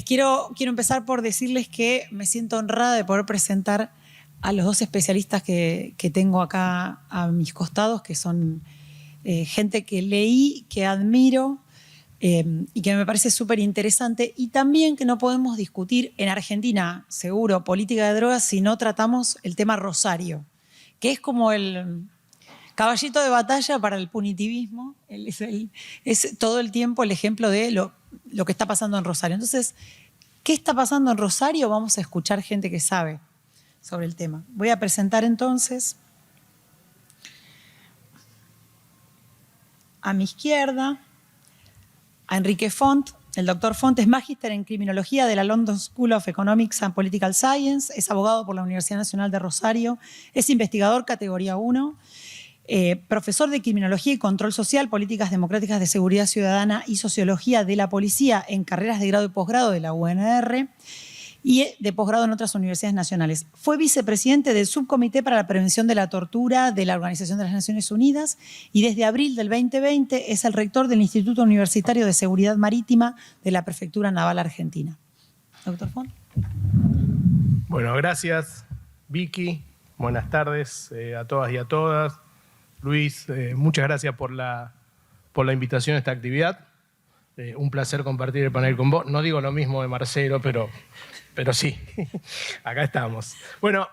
Quiero empezar por decirles que me siento honrada de poder presentar a los dos especialistas que tengo acá a mis costados, que son gente que leí, que admiro y que me parece súper interesante. Y también que no podemos discutir en Argentina, seguro, política de drogas si no tratamos el tema Rosario, que es como el caballito de batalla para el punitivismo. Es todo el tiempo el ejemplo de lo que está pasando en Rosario. Entonces, ¿qué está pasando en Rosario? Vamos a escuchar gente que sabe sobre el tema. Voy a presentar entonces a mi izquierda a Enrique Font. El doctor Font es magíster en criminología de la London School of Economics and Political Science, es abogado por la Universidad Nacional de Rosario, es investigador categoría 1, profesor de Criminología y Control Social, Políticas Democráticas de Seguridad Ciudadana y Sociología de la Policía en carreras de grado y posgrado de la UNR y de posgrado en otras universidades nacionales. Fue vicepresidente del Subcomité para la Prevención de la Tortura de la Organización de las Naciones Unidas y desde abril del 2020 es el rector del Instituto Universitario de Seguridad Marítima de la Prefectura Naval Argentina. Doctor Font. Bueno, gracias, Vicky. Buenas tardes a todas y a todas. Luis, muchas gracias por la invitación a esta actividad. Un placer compartir el panel con vos. No digo lo mismo de Marcelo, pero sí, acá estamos. Bueno,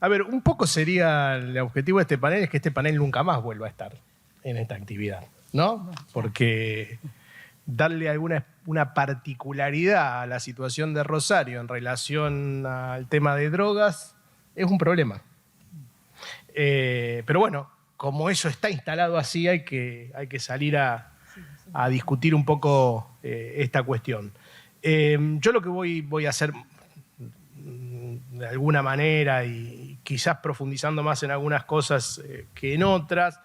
a ver, un poco sería el objetivo de este panel, es que este panel nunca más vuelva a estar en esta actividad, ¿no? Porque darle una particularidad a la situación de Rosario en relación al tema de drogas es un problema. Pero bueno, como eso está instalado así, hay que salir a discutir un poco esta cuestión. Yo lo que voy a hacer de alguna manera y quizás profundizando más en algunas cosas que en otras,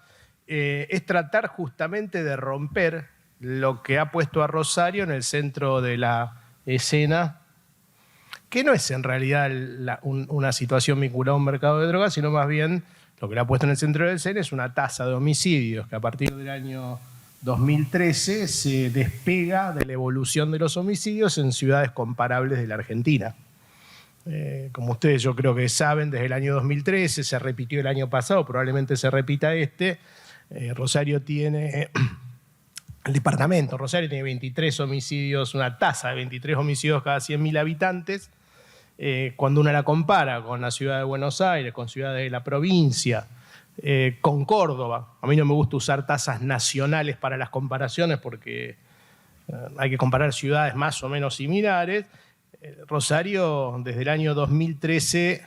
es tratar justamente de romper lo que ha puesto a Rosario en el centro de la escena, que no es en realidad una situación vinculada a un mercado de drogas, sino más bien lo que la ha puesto en el centro de la escena es una tasa de homicidios que a partir del año 2013 se despega de la evolución de los homicidios en ciudades comparables de la Argentina. Como ustedes yo creo que saben, desde el año 2013, se repitió el año pasado, probablemente se repita Rosario tiene, el departamento Rosario tiene 23 homicidios, una tasa de 23 homicidios cada 100.000 habitantes. Cuando uno la compara con la ciudad de Buenos Aires, con ciudades de la provincia, con Córdoba. A mí no me gusta usar tasas nacionales para las comparaciones porque hay que comparar ciudades más o menos similares. Rosario, desde el año 2013,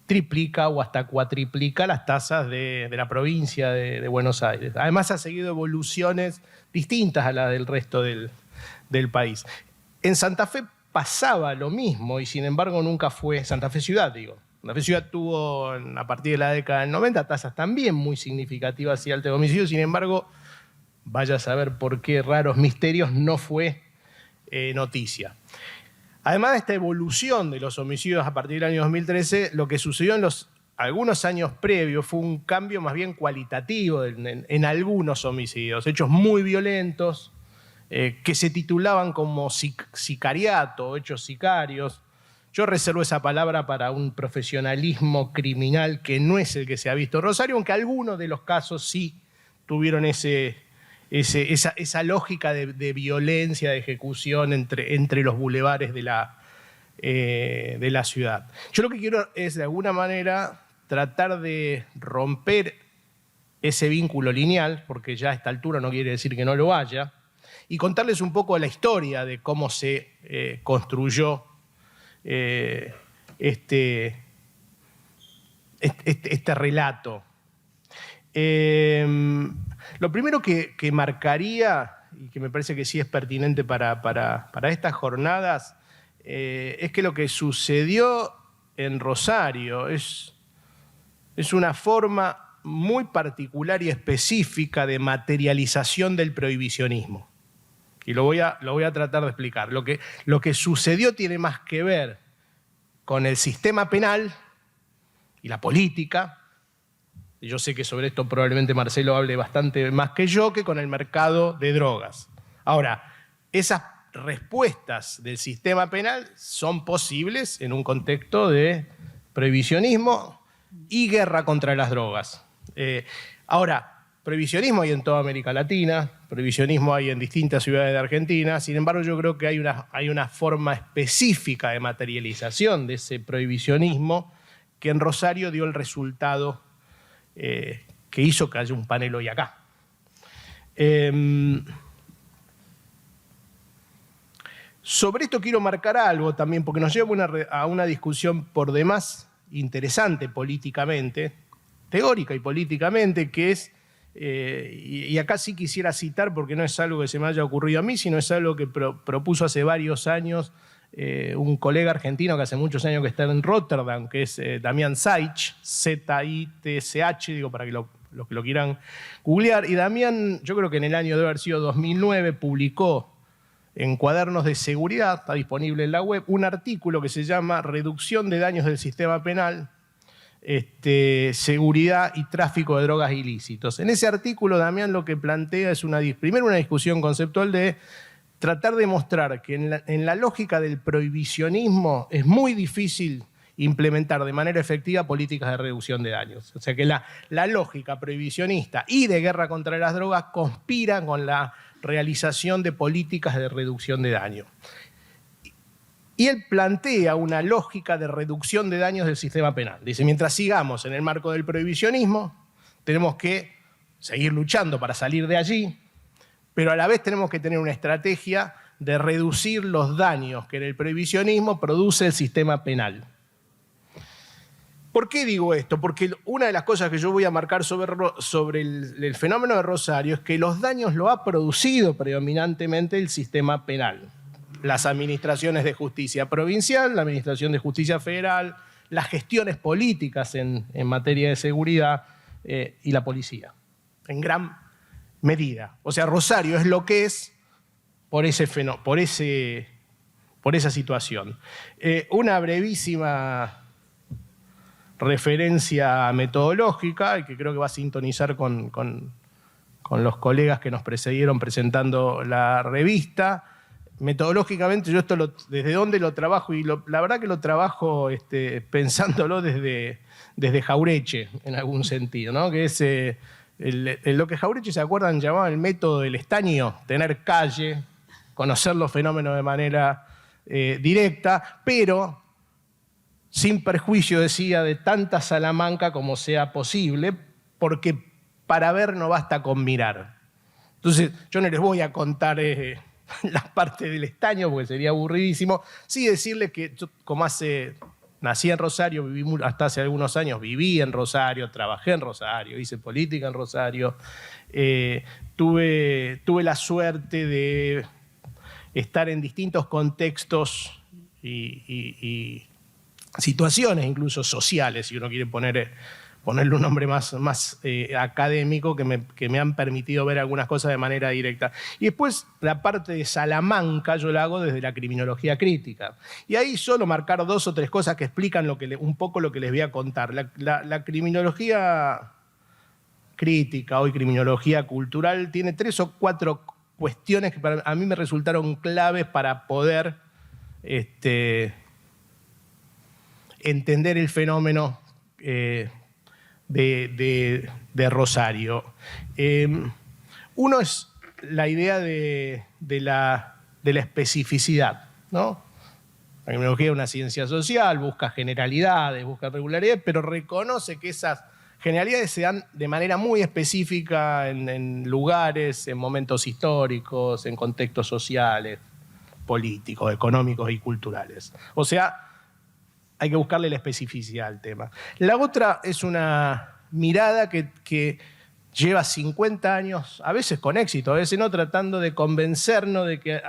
triplica o hasta cuatriplica las tasas de la provincia de Buenos Aires. Además, ha seguido evoluciones distintas a las del resto del país. En Santa Fe pasaba lo mismo y sin embargo nunca fue, Santa Fe Ciudad digo, Santa Fe Ciudad tuvo a partir de la década del 90 tasas también muy significativas y altas de homicidios, sin embargo, vaya a saber por qué raros misterios no fue noticia. Además de esta evolución de los homicidios a partir del año 2013, lo que sucedió en algunos años previos fue un cambio más bien cualitativo en algunos homicidios, hechos muy violentos, que se titulaban como sicariato, hechos sicarios. Yo reservo esa palabra para un profesionalismo criminal que no es el que se ha visto en Rosario, aunque algunos de los casos sí tuvieron esa lógica de violencia, de ejecución entre los bulevares de la ciudad. Yo lo que quiero es, de alguna manera, tratar de romper ese vínculo lineal, porque ya a esta altura no quiere decir que no lo haya, y contarles un poco la historia de cómo se construyó este relato. Lo primero que marcaría, y que me parece que sí es pertinente para estas jornadas, es que lo que sucedió en Rosario es una forma muy particular y específica de materialización del prohibicionismo. Y lo voy a tratar de explicar. Lo que sucedió tiene más que ver con el sistema penal y la política. Y yo sé que sobre esto probablemente Marcelo hable bastante más que yo, que con el mercado de drogas. Ahora, esas respuestas del sistema penal son posibles en un contexto de prohibicionismo y guerra contra las drogas. Ahora, prohibicionismo hay en toda América Latina, prohibicionismo hay en distintas ciudades de Argentina, sin embargo yo creo que hay una forma específica de materialización de ese prohibicionismo que en Rosario dio el resultado que hizo que haya un panel hoy acá. Sobre esto quiero marcar algo también, porque nos lleva a una discusión por demás interesante políticamente, teórica y políticamente, que es, y acá sí quisiera citar, porque no es algo que se me haya ocurrido a mí, sino es algo que propuso hace varios años un colega argentino que hace muchos años que está en Rotterdam, que es Damián Zaitch, Z-I-T-C-H, digo para que los que lo quieran googlear. Y Damián, yo creo que en el año debe haber sido 2009, publicó en Cuadernos de Seguridad, está disponible en la web, un artículo que se llama Reducción de daños del sistema penal, seguridad y tráfico de drogas ilícitos. En ese artículo, Damián lo que plantea es primero una discusión conceptual de tratar de mostrar que en la lógica del prohibicionismo es muy difícil implementar de manera efectiva políticas de reducción de daños. O sea que la lógica prohibicionista y de guerra contra las drogas conspira con la realización de políticas de reducción de daño. Y él plantea una lógica de reducción de daños del sistema penal. Dice, mientras sigamos en el marco del prohibicionismo, tenemos que seguir luchando para salir de allí, pero a la vez tenemos que tener una estrategia de reducir los daños que en el prohibicionismo produce el sistema penal. ¿Por qué digo esto? Porque una de las cosas que yo voy a marcar sobre el fenómeno de Rosario es que los daños lo ha producido predominantemente el sistema penal. Las administraciones de justicia provincial, la administración de justicia federal, las gestiones políticas en materia de seguridad y la policía, en gran medida. O sea, Rosario es lo que es por esa situación. Una brevísima referencia metodológica, y que creo que va a sintonizar con los colegas que nos precedieron presentando la revista. Metodológicamente, yo esto desde dónde lo trabajo, y la verdad que lo trabajo pensándolo desde Jauretche, en algún sentido, ¿no? Que es lo que Jauretche, ¿se acuerdan?, llamaba el método del estaño, tener calle, conocer los fenómenos de manera directa, pero sin perjuicio, decía, de tanta Salamanca como sea posible, porque para ver no basta con mirar. Entonces, yo no les voy a contar la parte del estaño, porque sería aburridísimo. Sí decirles que yo, nací en Rosario, hasta hace algunos años viví en Rosario, trabajé en Rosario, hice política en Rosario. Tuve la suerte de estar en distintos contextos y situaciones incluso sociales, si uno quiere ponerle un nombre más académico, que me han permitido ver algunas cosas de manera directa. Y después la parte de Salamanca yo la hago desde la criminología crítica. Y ahí solo marcar 2 o 3 cosas que explican un poco lo que les voy a contar. La criminología crítica, hoy criminología cultural, tiene 3 o 4 cuestiones que a mí me resultaron claves para poder entender el fenómeno de Rosario. Uno es la idea de la especificidad, ¿no? La criminología es una ciencia social, busca generalidades, busca regularidades, pero reconoce que esas generalidades se dan de manera muy específica en lugares, en momentos históricos, en contextos sociales, políticos, económicos y culturales. O sea, hay que buscarle la especificidad al tema. La otra es una mirada que lleva 50 años, a veces con éxito, a veces no, tratando de convencernos de que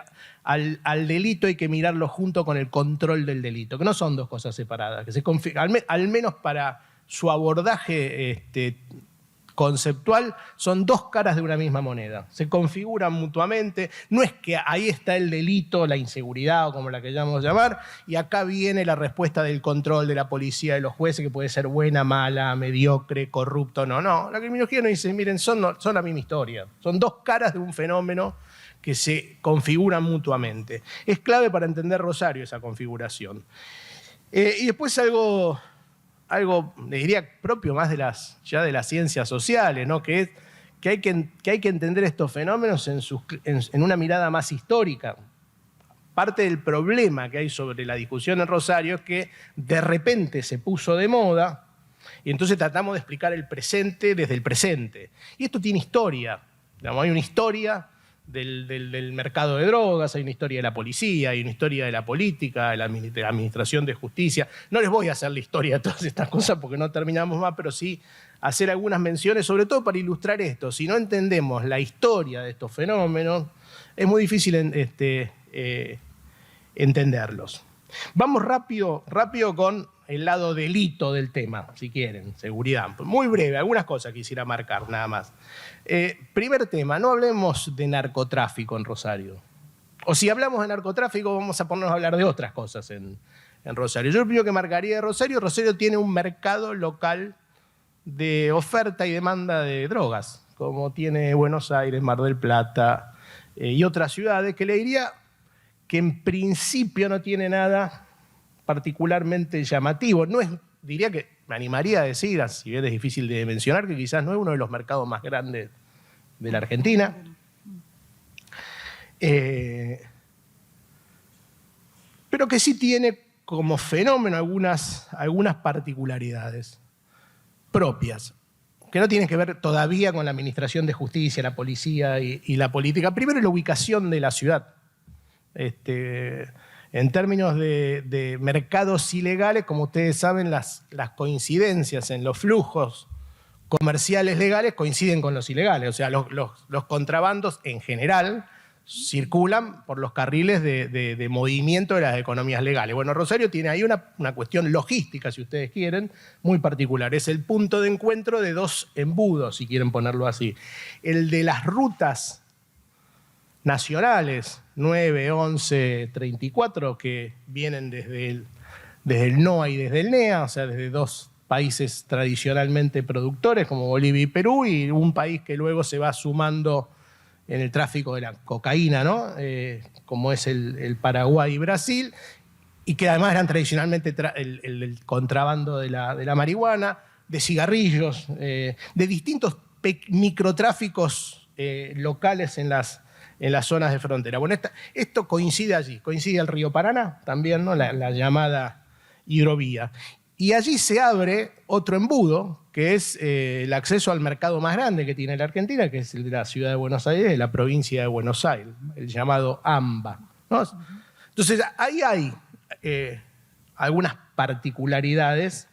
al delito hay que mirarlo junto con el control del delito, que no son 2 cosas separadas, que al menos para su abordaje conceptual, son dos caras de una misma moneda. Se configuran mutuamente. No es que ahí está el delito, la inseguridad o como la queramos llamar, y acá viene la respuesta del control de la policía, de los jueces, que puede ser buena, mala, mediocre, corrupto. No. La criminología nos dice, miren, son la misma historia. Son dos caras de un fenómeno que se configuran mutuamente. Es clave para entender Rosario esa configuración. Y después algo, le diría, propio más de las ciencias sociales, ¿no? que hay que entender estos fenómenos en una mirada más histórica. Parte del problema que hay sobre la discusión en Rosario es que de repente se puso de moda y entonces tratamos de explicar el presente desde el presente. Y esto tiene historia. Digamos, hay una historia del mercado de drogas, hay una historia de la policía, hay una historia de la política, de la administración de justicia. No les voy a hacer la historia de todas estas cosas porque no terminamos más, pero sí hacer algunas menciones, sobre todo para ilustrar esto. Si no entendemos la historia de estos fenómenos, es muy difícil entenderlos. Vamos rápido con el lado delito del tema, si quieren, seguridad. Muy breve, algunas cosas quisiera marcar, nada más. Primer tema, no hablemos de narcotráfico en Rosario. O si hablamos de narcotráfico, vamos a ponernos a hablar de otras cosas en Rosario. Yo lo primero que marcaría de Rosario tiene un mercado local de oferta y demanda de drogas, como tiene Buenos Aires, Mar del Plata y otras ciudades, que le diría que en principio no tiene nada particularmente llamativo. Diría que me animaría a decir, si bien es difícil de mencionar, que quizás no es uno de los mercados más grandes de la Argentina. Pero que sí tiene como fenómeno algunas particularidades propias, que no tienen que ver todavía con la administración de justicia, la policía y la política. Primero, la ubicación de la ciudad. En términos de mercados ilegales, como ustedes saben, las coincidencias en los flujos comerciales legales coinciden con los ilegales. O sea, los contrabandos en general circulan por los carriles de movimiento de las economías legales. Bueno, Rosario tiene ahí una cuestión logística, si ustedes quieren, muy particular. Es el punto de encuentro de dos embudos, si quieren ponerlo así. El de las rutas nacionales 9, 11, 34, que vienen desde el NOA y desde el NEA, o sea, desde dos países tradicionalmente productores como Bolivia y Perú, y un país que luego se va sumando en el tráfico de la cocaína, ¿no? Como es el Paraguay y Brasil, y que además eran tradicionalmente el contrabando de la marihuana, de cigarrillos, de distintos microtráficos locales en las zonas de frontera. Bueno, esto coincide allí, coincide el río Paraná también, ¿no? la llamada hidrovía. Y allí se abre otro embudo, que es el acceso al mercado más grande que tiene la Argentina, que es el de la ciudad de Buenos Aires, de la provincia de Buenos Aires, el llamado AMBA, ¿no? Entonces, ahí hay algunas particularidades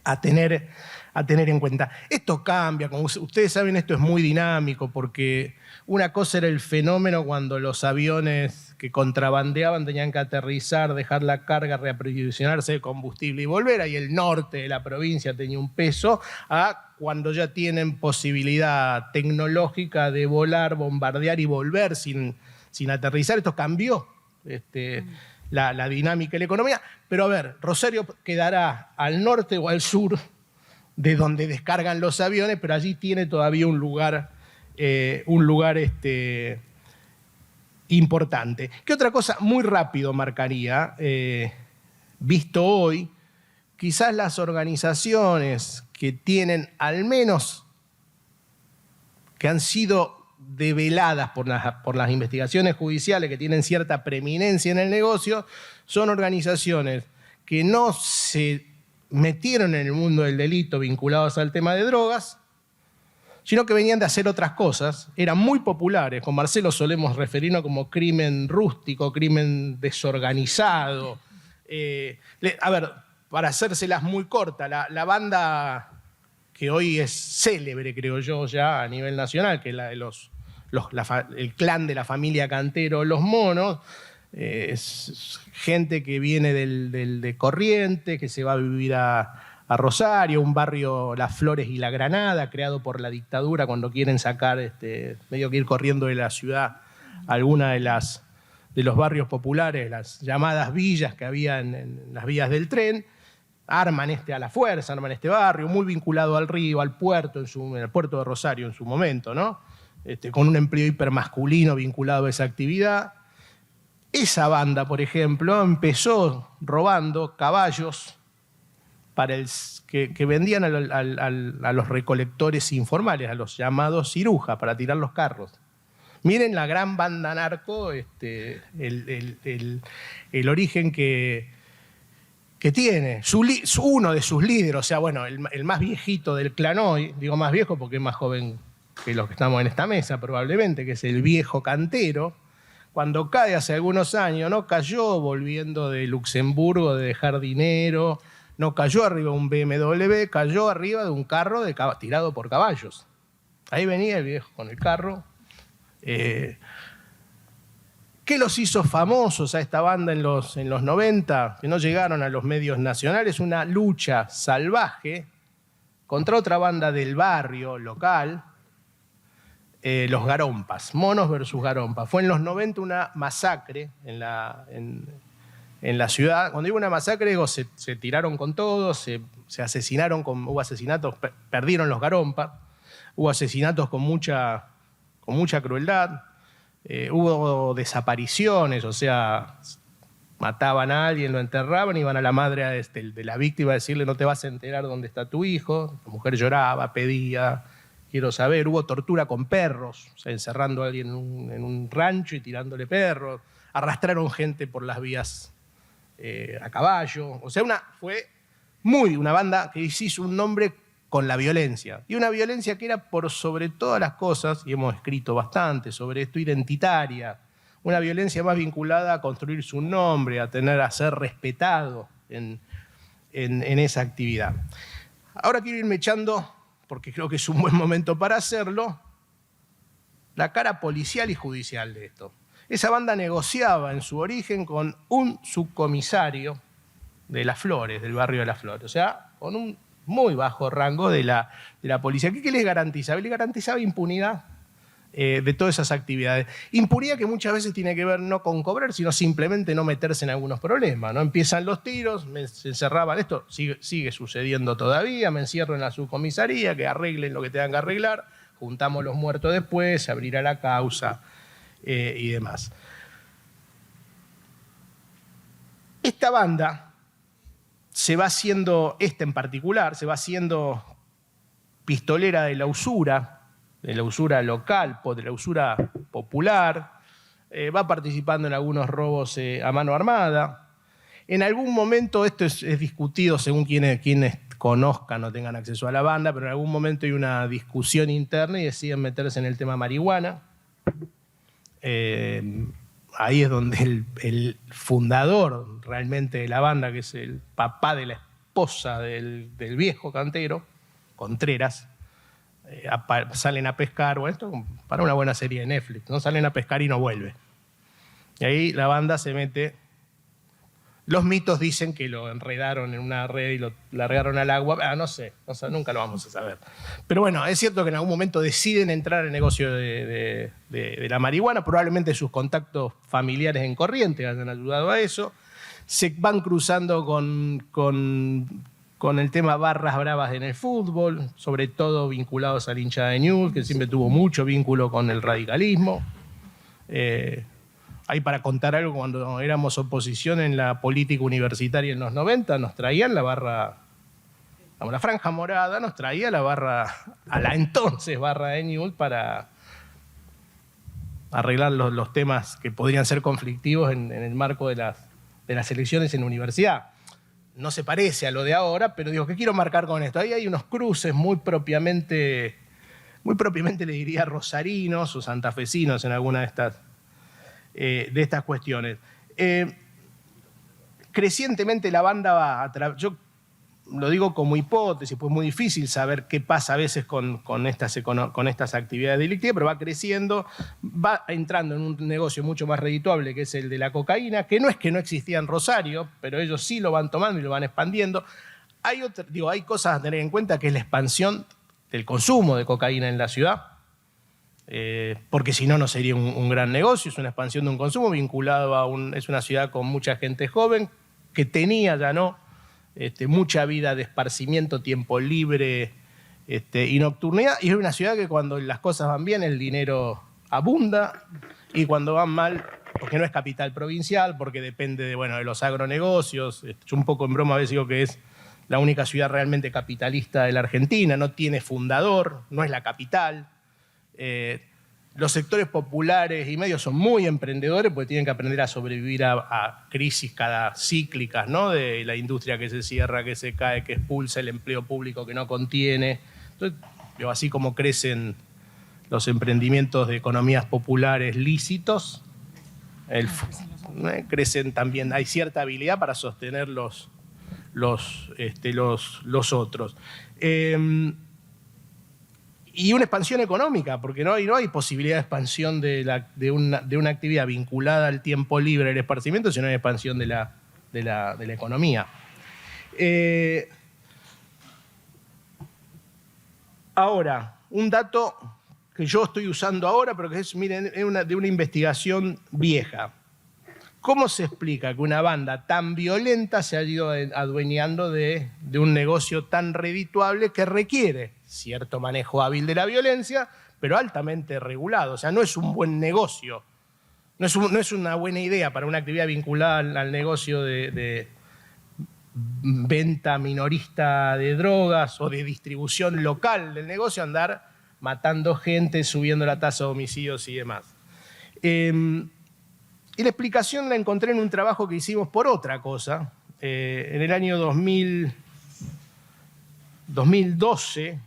a tener en cuenta. Esto cambia, como ustedes saben, esto es muy dinámico, porque una cosa era el fenómeno cuando los aviones que contrabandeaban tenían que aterrizar, dejar la carga, reaprovisionarse de combustible y volver. Ahí el norte de la provincia tenía un peso, a cuando ya tienen posibilidad tecnológica de volar, bombardear y volver sin aterrizar. Esto cambió la dinámica de la economía. Pero a ver, Rosario quedará al norte o al sur de donde descargan los aviones, pero allí tiene todavía un lugar importante. ¿Qué otra cosa muy rápido marcaría? Visto hoy, quizás las organizaciones que tienen, al menos, que han sido develadas por las investigaciones judiciales, que tienen cierta preeminencia en el negocio, son organizaciones que no se metieron en el mundo del delito vinculados al tema de drogas, sino que venían de hacer otras cosas, eran muy populares. Con Marcelo solemos referirnos como crimen rústico, crimen desorganizado. A ver, para hacérselas muy cortas, la banda que hoy es célebre, creo yo, ya a nivel nacional, que es la de el clan de la familia Cantero, Los Monos, es gente que viene de Corrientes, que se va a vivir a Rosario, un barrio Las Flores y La Granada, creado por la dictadura cuando quieren sacar, medio que ir corriendo de la ciudad, alguna de los barrios populares, las llamadas villas que había en las vías del tren. Arman a la fuerza, arman este barrio, muy vinculado al río, al puerto, en el puerto de Rosario en su momento, ¿no? Con un empleo hipermasculino vinculado a esa actividad. Esa banda, por ejemplo, empezó robando caballos que vendían a los recolectores informales, a los llamados cirujas, para tirar los carros. Miren la gran banda narco, el origen que tiene. Uno de sus líderes, o sea, bueno, el más viejito del clan hoy, digo más viejo porque es más joven que los que estamos en esta mesa probablemente, que es el viejo Cantero, cuando cae hace algunos años, no cayó volviendo de Luxemburgo de dejar dinero, no cayó arriba de un BMW, cayó arriba de un carro tirado por caballos. Ahí venía el viejo con el carro. ¿Qué los hizo famosos a esta banda en los 90? Que no llegaron a los medios nacionales. Una lucha salvaje contra otra banda del barrio local, los Garompas, Monos versus Garompas. Fue en los 90 una masacre en la ciudad. Cuando digo una masacre, digo, se tiraron con todo, se asesinaron, hubo asesinatos, perdieron los Garompas, hubo asesinatos con mucha crueldad, hubo desapariciones, o sea, mataban a alguien, lo enterraban, iban a la madre de la víctima a decirle no te vas a enterar dónde está tu hijo. La mujer lloraba, pedía, quiero saber. Hubo tortura con perros, o sea, encerrando a alguien en un rancho y tirándole perros. Arrastraron gente por las vías a caballo. O sea, fue una banda que hizo un nombre con la violencia. Y una violencia que era por sobre todas las cosas, y hemos escrito bastante sobre esto, identitaria. Una violencia más vinculada a construir su nombre, a ser respetado en esa actividad. Ahora quiero irme echando, porque creo que es un buen momento para hacerlo, la cara policial y judicial de esto. Esa banda negociaba en su origen con un subcomisario de Las Flores, del barrio de Las Flores, o sea, con un muy bajo rango de la policía. ¿Qué les garantizaba? Les garantizaba impunidad de todas esas actividades. Impunidad que muchas veces tiene que ver no con cobrar, sino simplemente no meterse en algunos problemas, ¿no? Empiezan los tiros, se encerraban, esto sigue sucediendo todavía, me encierro en la subcomisaría, que arreglen lo que tengan que arreglar, juntamos los muertos después, se abrirá la causa y demás. Esta banda en particular, se va haciendo pistolera de la usura local, de la usura popular, va participando en algunos robos a mano armada. En algún momento, esto es discutido según quienes conozcan o tengan acceso a la banda, pero en algún momento hay una discusión interna y deciden meterse en el tema marihuana. Ahí es donde el fundador realmente de la banda, que es el papá de la esposa del viejo Cantero, Contreras, salen a pescar, bueno, esto para una buena serie de Netflix, ¿no? Salen a pescar y no vuelven. Y ahí la banda se mete. Los mitos dicen que lo enredaron en una red y lo largaron al agua. No sé, nunca lo vamos a saber. Pero bueno, es cierto que en algún momento deciden entrar al negocio de la marihuana. Probablemente sus contactos familiares en Corrientes hayan ayudado a eso. Se van cruzando con el tema barras bravas en el fútbol, sobre todo vinculados a la hinchada de Newell's, que siempre tuvo mucho vínculo con el radicalismo. Ahí para contar algo, cuando éramos oposición en la política universitaria en los 90, nos traían la franja morada, nos traía a la entonces barra de Newell's para arreglar los temas que podrían ser conflictivos en el marco de las elecciones en la universidad. No se parece a lo de ahora, pero digo, ¿qué quiero marcar con esto? Ahí hay unos cruces muy propiamente le diría rosarinos o santafesinos en alguna de estas cuestiones. Crecientemente la banda va yo lo digo como hipótesis, pues es muy difícil saber qué pasa a veces con estas actividades delictivas, pero va creciendo, va entrando en un negocio mucho más redituable, que es el de la cocaína, que no es que no existía en Rosario, pero ellos sí lo van tomando y lo van expandiendo. hay cosas a tener en cuenta, que es la expansión del consumo de cocaína en la ciudad, porque si no, no sería un gran negocio. Es una expansión de un consumo vinculado es una ciudad con mucha gente joven, que tenía ya no mucha vida de esparcimiento, tiempo libre y nocturnidad, y es una ciudad que cuando las cosas van bien el dinero abunda, y cuando van mal, porque no es capital provincial, porque depende de los agronegocios. Yo un poco en broma a veces digo que es la única ciudad realmente capitalista de la Argentina, no tiene fundador, no es la capital. Los sectores populares y medios son muy emprendedores porque tienen que aprender a sobrevivir a crisis cada cíclicas, ¿no? De la industria que se cierra, que se cae, que expulsa, el empleo público que no contiene. Entonces, así como crecen los emprendimientos de economías populares lícitos, crecen también, hay cierta habilidad para sostener los otros. Y una expansión económica, porque no hay posibilidad de expansión de una actividad vinculada al tiempo libre, al esparcimiento, sino una expansión de la economía. Ahora, un dato que yo estoy usando ahora, pero que es, miren, de una investigación vieja. ¿Cómo se explica que una banda tan violenta se haya ido adueñando de un negocio tan redituable que requiere cierto manejo hábil de la violencia, pero altamente regulado? O sea, no es un buen negocio, no es una buena idea para una actividad vinculada al negocio de venta minorista de drogas o de distribución local del negocio, andar matando gente, subiendo la tasa de homicidios y demás. Y la explicación la encontré en un trabajo que hicimos por otra cosa, en el año 2012,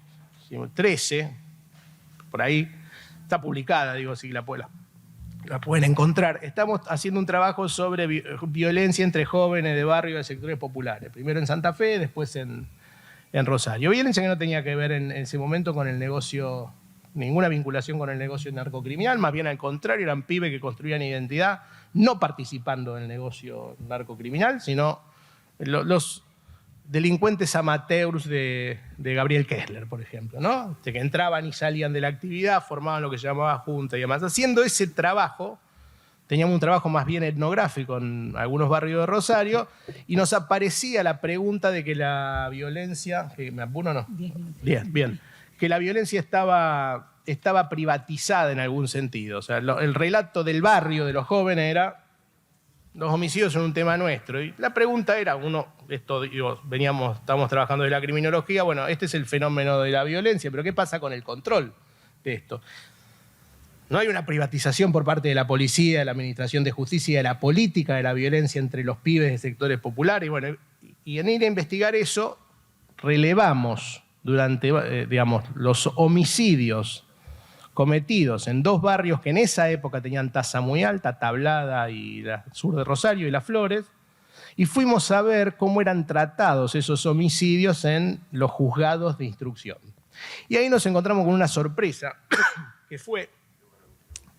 13, por ahí, está publicada, digo, si la pueden encontrar. Estamos haciendo un trabajo sobre violencia entre jóvenes de barrio de sectores populares, primero en Santa Fe, después en Rosario. Violencia que no tenía que ver en ese momento con el negocio, ninguna vinculación con el negocio narcocriminal, más bien al contrario, eran pibes que construían identidad, no participando en el negocio narcocriminal, sino los delincuentes amateurs de Gabriel Kessler, por ejemplo, ¿no? Que entraban y salían de la actividad, formaban lo que se llamaba junta y demás. Haciendo ese trabajo, teníamos un trabajo más bien etnográfico en algunos barrios de Rosario, y nos aparecía la pregunta de que la violencia, ¿me apuro o no? 10 minutos. Bien, que la violencia estaba privatizada en algún sentido. O sea, el relato del barrio de los jóvenes era: los homicidios son un tema nuestro. Y la pregunta era, estábamos trabajando de la criminología, bueno, este es el fenómeno de la violencia, pero ¿qué pasa con el control de esto? No hay una privatización por parte de la policía, de la administración de justicia, de la política de la violencia entre los pibes de sectores populares. Y en ir a investigar eso, relevamos durante, los homicidios cometidos en dos barrios que en esa época tenían tasa muy alta, Tablada y la sur de Rosario y Las Flores, y fuimos a ver cómo eran tratados esos homicidios en los juzgados de instrucción. Y ahí nos encontramos con una sorpresa, que fue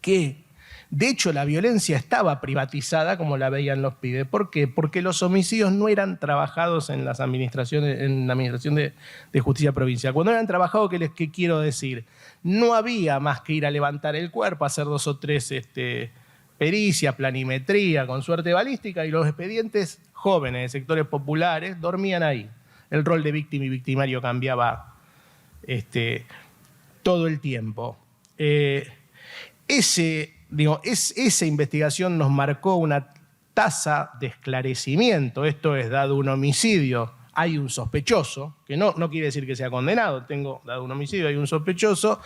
que, de hecho, la violencia estaba privatizada como la veían los pibes. ¿Por qué? Porque los homicidios no eran trabajados en las administraciones, en la Administración de Justicia Provincial. Cuando eran trabajados, ¿qué quiero decir? No había más que ir a levantar el cuerpo, hacer 2 o 3 pericias, planimetría, con suerte balística, y los expedientes jóvenes de sectores populares dormían ahí. El rol de víctima y victimario cambiaba todo el tiempo. Esa investigación nos marcó una tasa de esclarecimiento. Esto es, dado un homicidio, hay un sospechoso, que no quiere decir que sea condenado, dado un homicidio, hay un sospechoso,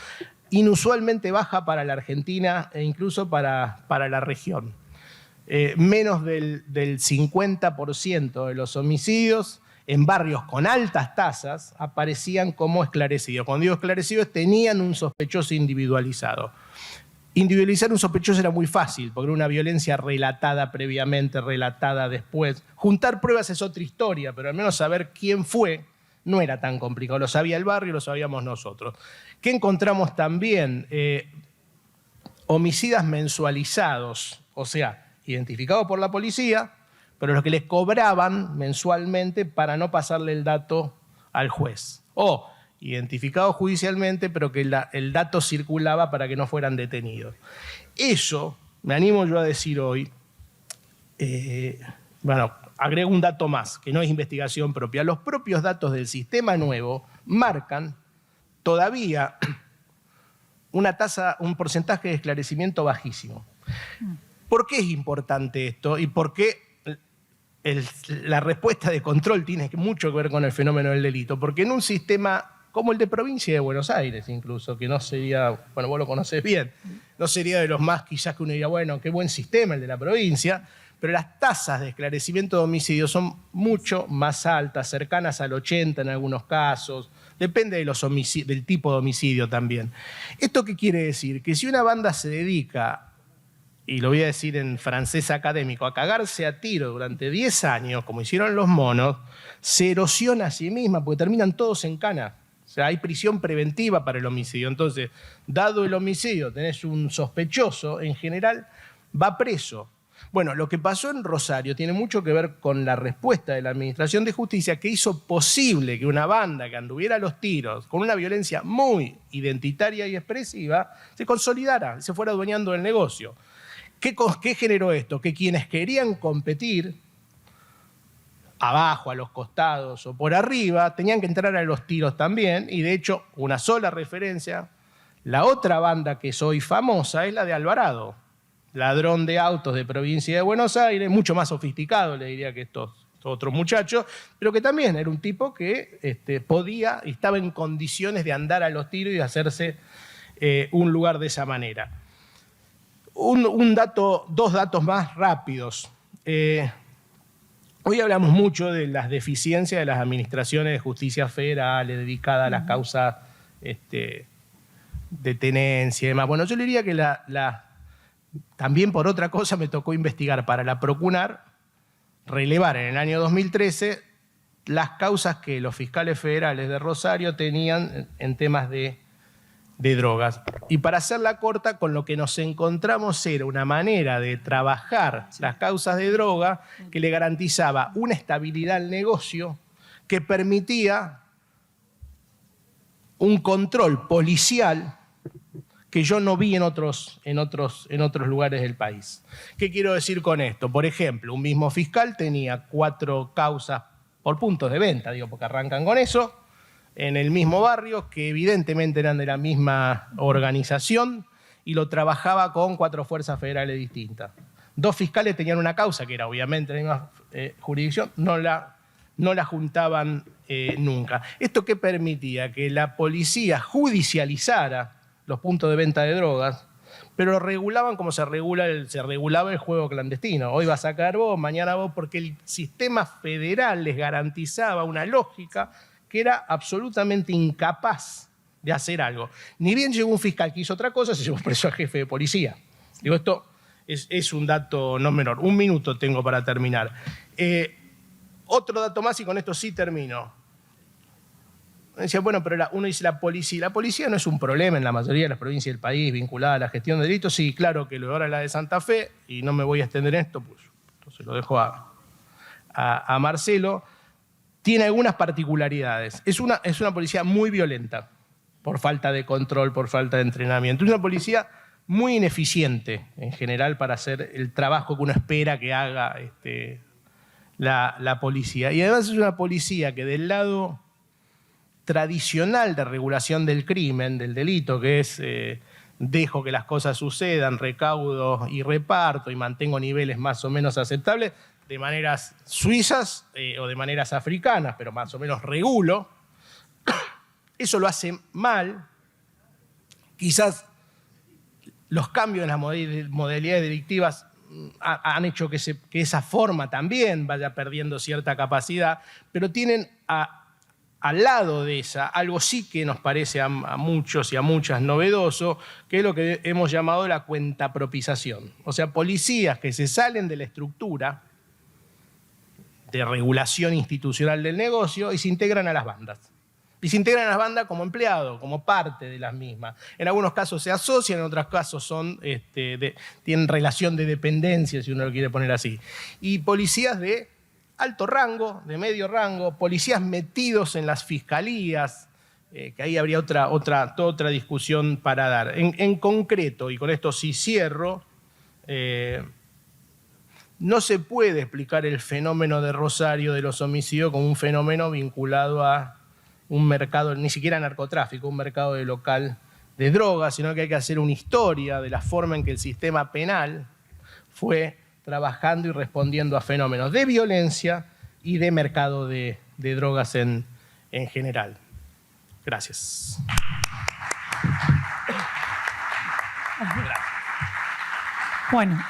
inusualmente baja para la Argentina e incluso para la región. Menos del 50% de los homicidios en barrios con altas tasas aparecían como esclarecidos. Cuando digo esclarecidos, tenían un sospechoso individualizado. Individualizar un sospechoso era muy fácil, porque era una violencia relatada previamente, relatada después. Juntar pruebas es otra historia, pero al menos saber quién fue no era tan complicado. Lo sabía el barrio, lo sabíamos nosotros. ¿Qué encontramos también? Homicidas mensualizados, o sea, identificados por la policía, pero los que les cobraban mensualmente para no pasarle el dato al juez. O identificados judicialmente, pero que el dato circulaba para que no fueran detenidos. Eso, me animo yo a decir hoy, bueno, agrego un dato más, que no es investigación propia. Los propios datos del sistema nuevo marcan todavía un porcentaje de esclarecimiento bajísimo. ¿Por qué es importante esto? ¿Y por qué la respuesta de control tiene mucho que ver con el fenómeno del delito? Porque en un sistema como el de provincia de Buenos Aires incluso, que no sería, bueno, vos lo conocés bien, no sería de los más quizás que uno diría, bueno, qué buen sistema el de la provincia, pero las tasas de esclarecimiento de homicidios son mucho más altas, cercanas al 80 en algunos casos, depende de del tipo de homicidio también. ¿Esto qué quiere decir? Que si una banda se dedica, y lo voy a decir en francés académico, a cagarse a tiro durante 10 años, como hicieron los monos, se erosiona a sí misma porque terminan todos en cana. O sea, hay prisión preventiva para el homicidio. Entonces, dado el homicidio, tenés un sospechoso, en general va preso. Bueno, lo que pasó en Rosario tiene mucho que ver con la respuesta de la Administración de Justicia, que hizo posible que una banda que anduviera a los tiros, con una violencia muy identitaria y expresiva, se consolidara, se fuera adueñando del negocio. ¿Qué generó esto? Que quienes querían competir, abajo, a los costados o por arriba, tenían que entrar a los tiros también, y de hecho, una sola referencia, la otra banda que es hoy famosa es la de Alvarado, ladrón de autos de provincia de Buenos Aires, mucho más sofisticado, le diría, que estos otros muchachos, pero que también era un tipo que podía y estaba en condiciones de andar a los tiros y hacerse un lugar de esa manera. Dos datos más rápidos. Hoy hablamos mucho de las deficiencias de las administraciones de justicia federales dedicadas a las causas de tenencia y demás. Bueno, yo le diría que también por otra cosa me tocó investigar para la Procunar, relevar en el año 2013 las causas que los fiscales federales de Rosario tenían en temas de drogas. Y para hacerla corta, con lo que nos encontramos era una manera de trabajar las causas de droga que le garantizaba una estabilidad al negocio que permitía un control policial que yo no vi en otros lugares del país. ¿Qué quiero decir con esto? Por ejemplo, un mismo fiscal tenía 4 causas por puntos de venta, digo, porque arrancan con eso, en el mismo barrio, que evidentemente eran de la misma organización, y lo trabajaba con 4 fuerzas federales distintas. 2 fiscales tenían una causa, que era obviamente la misma jurisdicción, no la juntaban nunca. ¿Esto qué permitía? Que la policía judicializara los puntos de venta de drogas, pero lo regulaban como se regulaba el juego clandestino. Hoy vas a sacar vos, mañana vos, porque el sistema federal les garantizaba una lógica que era absolutamente incapaz de hacer algo. Ni bien llegó un fiscal que hizo otra cosa, se llevó preso al jefe de policía. Digo, esto es un dato no menor. 1 minuto tengo para terminar. Otro dato más, y con esto sí termino. Decía, bueno, pero uno dice la policía. La policía no es un problema en la mayoría de las provincias del país vinculada a la gestión de delitos. Sí, claro que lo ahora la de Santa Fe, y no me voy a extender en esto, pues entonces lo dejo a Marcelo. Tiene algunas particularidades. Es una policía muy violenta, por falta de control, por falta de entrenamiento. Es una policía muy ineficiente, en general, para hacer el trabajo que uno espera que haga la policía. Y además es una policía que del lado tradicional de regulación del crimen, del delito, que es dejo que las cosas sucedan, recaudo y reparto, y mantengo niveles más o menos aceptables, de maneras suizas o de maneras africanas, pero más o menos regulo. Eso lo hace mal. Quizás los cambios en las modalidades delictivas han hecho que esa forma también vaya perdiendo cierta capacidad, pero tienen al lado de esa algo sí que nos parece a muchos y a muchas novedoso, que es lo que hemos llamado la cuentapropización. O sea, policías que se salen de la estructura de regulación institucional del negocio y se integran a las bandas. Y se integran a las bandas como empleados, como parte de las mismas. En algunos casos se asocian, en otros casos tienen relación de dependencia, si uno lo quiere poner así. Y policías de alto rango, de medio rango, policías metidos en las fiscalías, que ahí habría toda otra discusión para dar. En concreto, y con esto sí cierro, no se puede explicar el fenómeno de Rosario de los homicidios como un fenómeno vinculado a un mercado, ni siquiera narcotráfico, un mercado de local de drogas, sino que hay que hacer una historia de la forma en que el sistema penal fue trabajando y respondiendo a fenómenos de violencia y de mercado de drogas en general. Gracias. Bueno,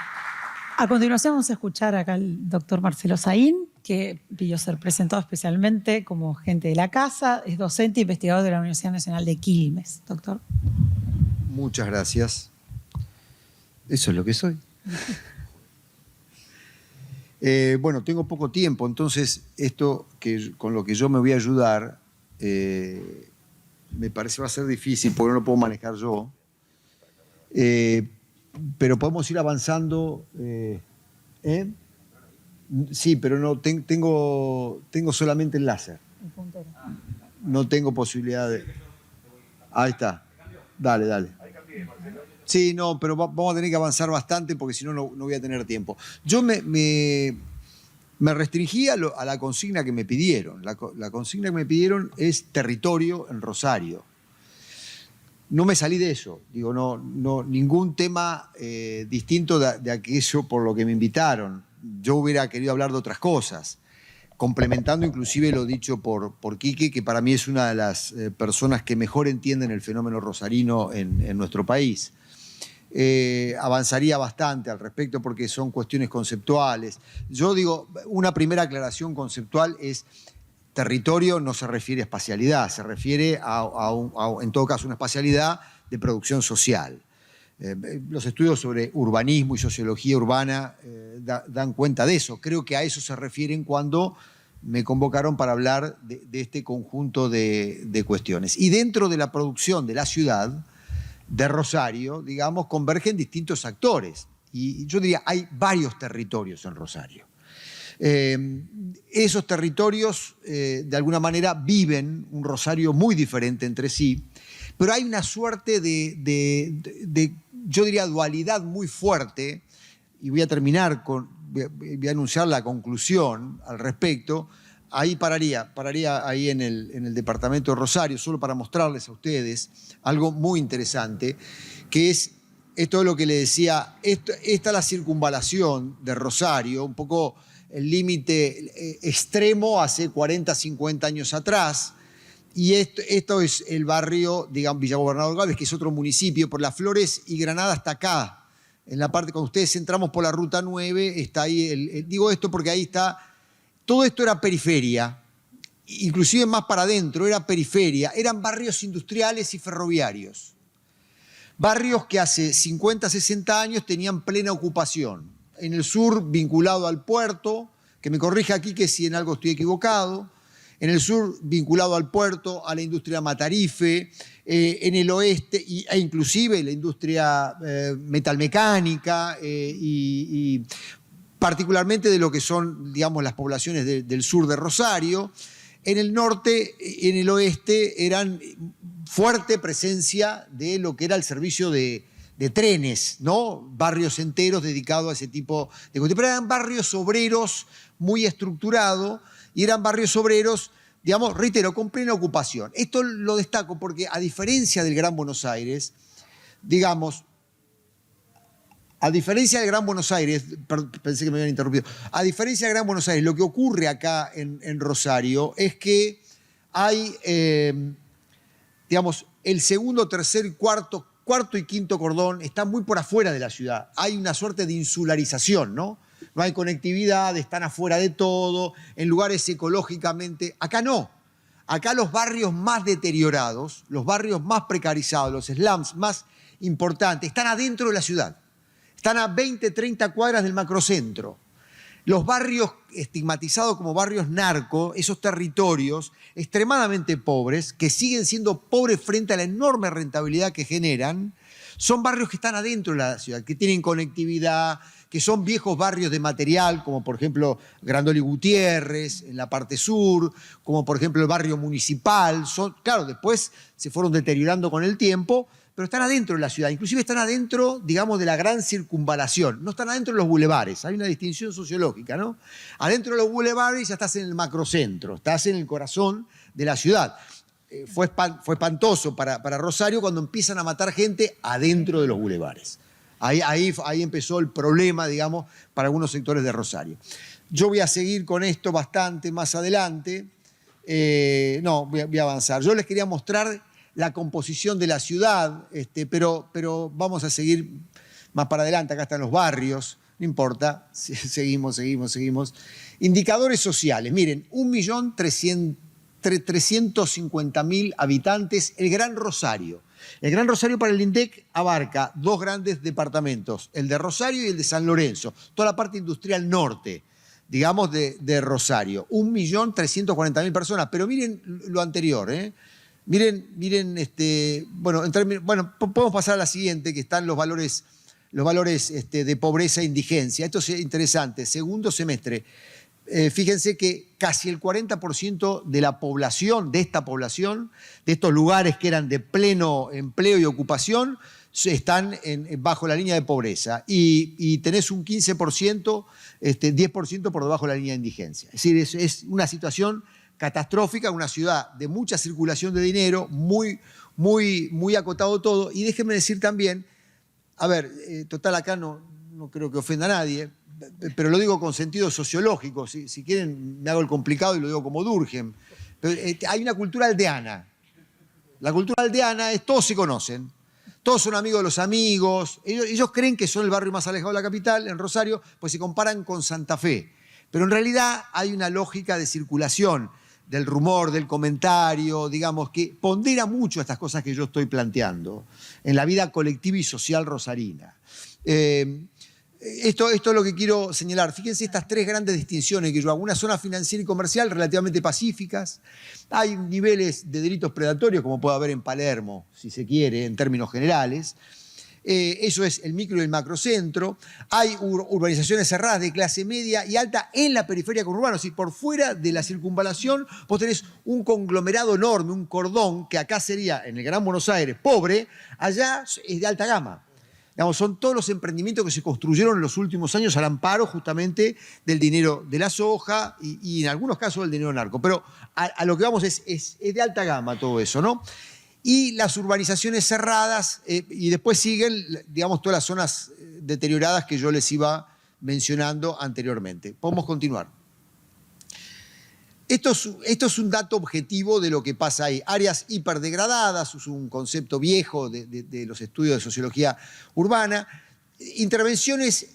a continuación vamos a escuchar acá al doctor Marcelo Saín, que pidió ser presentado especialmente como gente de la casa, es docente e investigador de la Universidad Nacional de Quilmes. Doctor. Muchas gracias. Eso es lo que soy. Bueno, tengo poco tiempo, entonces esto con lo que yo me voy a ayudar me parece va a ser difícil porque no lo puedo manejar yo. Pero podemos ir avanzando. Sí, pero no tengo solamente el láser. No tengo posibilidad de... Ahí está. Dale. Sí, no, pero vamos a tener que avanzar bastante porque si no, no voy a tener tiempo. Yo me restringí a la consigna que me pidieron. La consigna que me pidieron es territorio en Rosario. No me salí de eso. Digo, no, ningún tema distinto de aquello por lo que me invitaron. Yo hubiera querido hablar de otras cosas, complementando inclusive lo dicho por Quique, que para mí es una de las personas que mejor entienden el fenómeno rosarino en nuestro país. Avanzaría bastante al respecto porque son cuestiones conceptuales. Yo digo, una primera aclaración conceptual es: territorio no se refiere a espacialidad, se refiere en todo caso, una espacialidad de producción social. Los estudios sobre urbanismo y sociología urbana dan cuenta de eso. Creo que a eso se refieren cuando me convocaron para hablar de este conjunto de cuestiones. Y dentro de la producción de la ciudad de Rosario, digamos, convergen distintos actores. Y yo diría, hay varios territorios en Rosario. Esos territorios, de alguna manera, viven un Rosario muy diferente entre sí, pero hay una suerte de yo diría, dualidad muy fuerte, y voy a terminar voy a anunciar la conclusión al respecto. Ahí pararía ahí en el departamento de Rosario, solo para mostrarles a ustedes algo muy interesante, que es esto de lo que le decía, esta es la circunvalación de Rosario, un poco el límite extremo hace 40, 50 años atrás. Y esto es el barrio, digamos, Villa Gobernador Galvez, que es otro municipio. Por Las Flores y Granada hasta acá. En la parte, cuando ustedes entramos por la Ruta 9, está ahí, digo esto porque ahí está, todo esto era periferia, inclusive más para adentro, era periferia, eran barrios industriales y ferroviarios. Barrios que hace 50, 60 años tenían plena ocupación. En el sur, vinculado al puerto, que me corrija aquí que si en algo estoy equivocado. En el sur, vinculado al puerto, a la industria matarife, en el oeste, e inclusive la industria metalmecánica y particularmente de lo que son, digamos, las poblaciones del sur de Rosario. En el norte, en el oeste, eran fuerte presencia de lo que era el servicio de trenes, ¿no? Barrios enteros dedicados a ese tipo de cuestiones. Pero eran barrios obreros muy estructurados, y eran barrios obreros, digamos, reitero, con plena ocupación. Esto lo destaco porque, a diferencia del Gran Buenos Aires, digamos, a diferencia del Gran Buenos Aires, pensé que me habían interrumpido, a diferencia del Gran Buenos Aires, lo que ocurre acá en Rosario es que hay, digamos, el segundo, tercer, cuarto y quinto cordón están muy por afuera de la ciudad. Hay una suerte de insularización, ¿no? No hay conectividad, están afuera de todo, en lugares ecológicamente... Acá no. Acá los barrios más deteriorados, los barrios más precarizados, los slums más importantes, están adentro de la ciudad. Están a 20, 30 cuadras del macrocentro. Los barrios estigmatizados como barrios narco, esos territorios extremadamente pobres, que siguen siendo pobres frente a la enorme rentabilidad que generan, son barrios que están adentro de la ciudad, que tienen conectividad, que son viejos barrios de material, como por ejemplo Grandoli Gutiérrez, en la parte sur, como por ejemplo el barrio municipal. Claro, después se fueron deteriorando con el tiempo, pero están adentro de la ciudad, inclusive están adentro, digamos, de la gran circunvalación, no están adentro de los bulevares, hay una distinción sociológica, ¿no? Adentro de los bulevares ya estás en el macrocentro, estás en el corazón de la ciudad. Fue espantoso para Rosario cuando empiezan a matar gente adentro de los bulevares. Ahí empezó el problema, digamos, para algunos sectores de Rosario. Yo voy a seguir con esto bastante más adelante. Voy a avanzar. Yo les quería mostrar la composición de la ciudad, pero vamos a seguir más para adelante. Acá están los barrios, no importa, seguimos. Indicadores sociales, miren, 1.350.000 habitantes, el Gran Rosario. El Gran Rosario para el INDEC abarca dos grandes departamentos, el de Rosario y el de San Lorenzo, toda la parte industrial norte, digamos, de Rosario. 1.340.000 personas, pero miren lo anterior, ¿eh? Miren, podemos pasar a la siguiente, que están los valores de pobreza e indigencia. Esto es interesante. Segundo semestre, fíjense que casi el 40% de la población, de estos lugares que eran de pleno empleo y ocupación, están bajo la línea de pobreza. Y tenés un 15%, 10% por debajo de la línea de indigencia. Es decir, es una situación catastrófica, una ciudad de mucha circulación de dinero, muy acotado todo. Y déjenme decir también, total acá no creo que ofenda a nadie, pero lo digo con sentido sociológico, si quieren me hago el complicado y lo digo como Durkheim. Pero, hay una cultura aldeana. La cultura aldeana es todos se conocen, todos son amigos de los amigos, ellos creen que son el barrio más alejado de la capital, en Rosario, pues se comparan con Santa Fe. Pero en realidad hay una lógica de circulación, del rumor, del comentario, digamos, que pondera mucho estas cosas que yo estoy planteando en la vida colectiva y social rosarina. Esto es lo que quiero señalar. Fíjense estas tres grandes distinciones que yo hago. Una zona financiera y comercial relativamente pacíficas. Hay niveles de delitos predatorios, como puede haber en Palermo, si se quiere, en términos generales. Eso es el micro y el macrocentro. Hay urbanizaciones cerradas de clase media y alta en la periferia conurbana. Es decir, por fuera de la circunvalación vos tenés un conglomerado enorme, un cordón, que acá sería, en el Gran Buenos Aires, pobre, allá es de alta gama. Digamos, son todos los emprendimientos que se construyeron en los últimos años al amparo justamente del dinero de la soja y en algunos casos del dinero narco. Pero a lo que vamos es de alta gama todo eso, ¿no? Y las urbanizaciones cerradas, y después siguen, digamos, todas las zonas deterioradas que yo les iba mencionando anteriormente. Podemos continuar. Esto es un dato objetivo de lo que pasa ahí. Áreas hiperdegradadas, es un concepto viejo de los estudios de sociología urbana. Intervenciones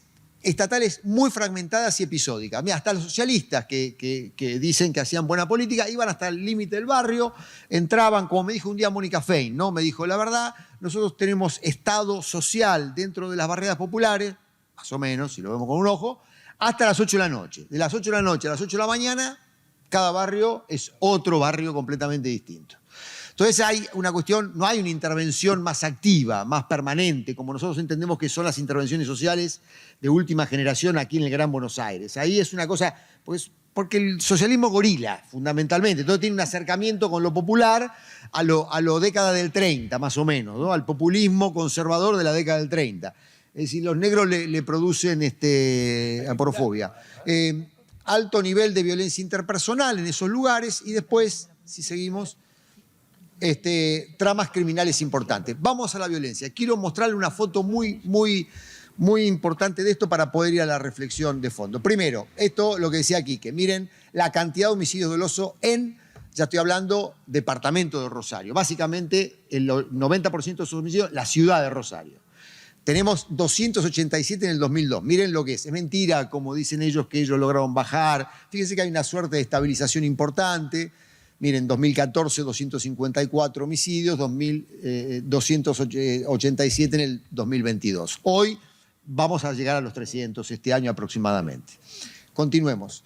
estatales muy fragmentadas y episódicas. Mira, hasta los socialistas que dicen que hacían buena política iban hasta el límite del barrio, entraban, como me dijo un día Mónica Fein, ¿no? Me dijo, la verdad, nosotros tenemos estado social dentro de las barriadas populares, más o menos, si lo vemos con un ojo, hasta las 8 de la noche. De las 8 de la noche a las 8 de la mañana, cada barrio es otro barrio completamente distinto. Entonces hay una cuestión, no hay una intervención más activa, más permanente, como nosotros entendemos que son las intervenciones sociales de última generación aquí en el Gran Buenos Aires. Ahí es una cosa, pues, porque el socialismo gorila, fundamentalmente, entonces tiene un acercamiento con lo popular a lo década del 30, más o menos, ¿no? Al populismo conservador de la década del 30. Es decir, los negros le producen aporofobia. Alto nivel de violencia interpersonal en esos lugares y después, si seguimos, tramas criminales importantes. Vamos a la violencia. Quiero mostrarle una foto muy importante de esto para poder ir a la reflexión de fondo. Primero, esto lo que decía Quique. Miren la cantidad de homicidios dolosos ya estoy hablando, departamento de Rosario. Básicamente, el 90% de esos homicidios, la ciudad de Rosario. Tenemos 287 en el 2002. Miren lo que es. Es mentira, como dicen ellos, que ellos lograron bajar. Fíjense que hay una suerte de estabilización importante. Miren, 2014, 254 homicidios, 287 en el 2022. Hoy vamos a llegar a los 300 este año aproximadamente. continuemos.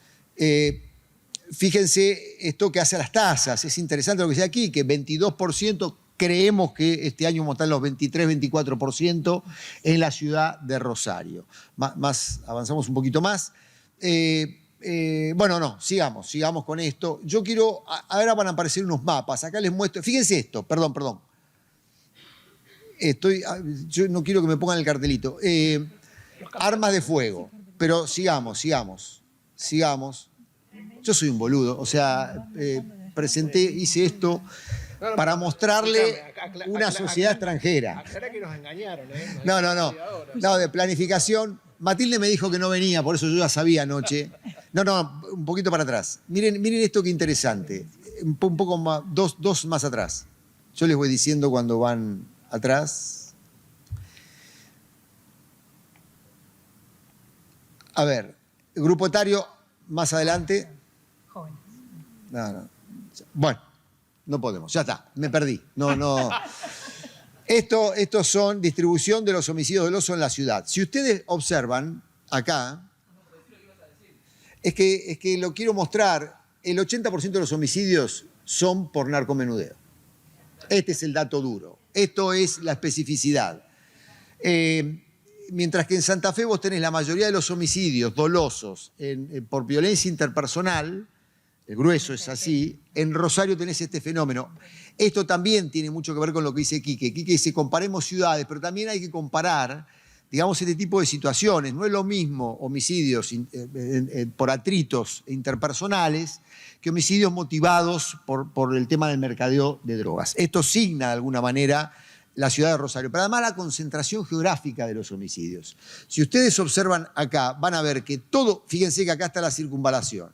Fíjense esto que hace a las tasas. Es interesante lo que dice aquí, que 22%, creemos que este año vamos a estar en los 23-24% en la ciudad de Rosario. Avanzamos un poquito más. Bueno, no, sigamos con esto. Yo quiero, ahora van a aparecer unos mapas. Acá les muestro, fíjense esto, perdón. Yo no quiero que me pongan el cartelito. Armas de fuego. Pero sigamos. Yo soy un boludo, o sea, hice esto para mostrarle una sociedad extranjera. Aclará que nos engañaron, ¿eh? No, de planificación. Matilde me dijo que no venía, por eso yo ya sabía anoche. No, un poquito para atrás. Miren esto que interesante. Un poco más, dos más atrás. Yo les voy diciendo cuando van atrás. A ver, el grupo etario más adelante. Jóvenes. No. Bueno, no podemos, ya está, me perdí. No. Estos son distribución de los homicidios dolosos en la ciudad. Si ustedes observan acá, es que lo quiero mostrar, el 80% de los homicidios son por narcomenudeo. Este es el dato duro. Esto es la especificidad. Mientras que en Santa Fe vos tenés la mayoría de los homicidios dolosos por violencia interpersonal, el grueso es así, en Rosario tenés este fenómeno. Esto también tiene mucho que ver con lo que dice Quique. Quique dice, comparemos ciudades, pero también hay que comparar, digamos, este tipo de situaciones. No es lo mismo homicidios por atritos interpersonales que homicidios motivados por el tema del mercadeo de drogas. Esto signa de alguna manera la ciudad de Rosario, pero además la concentración geográfica de los homicidios. Si ustedes observan acá, van a ver que todo, fíjense que acá está la circunvalación.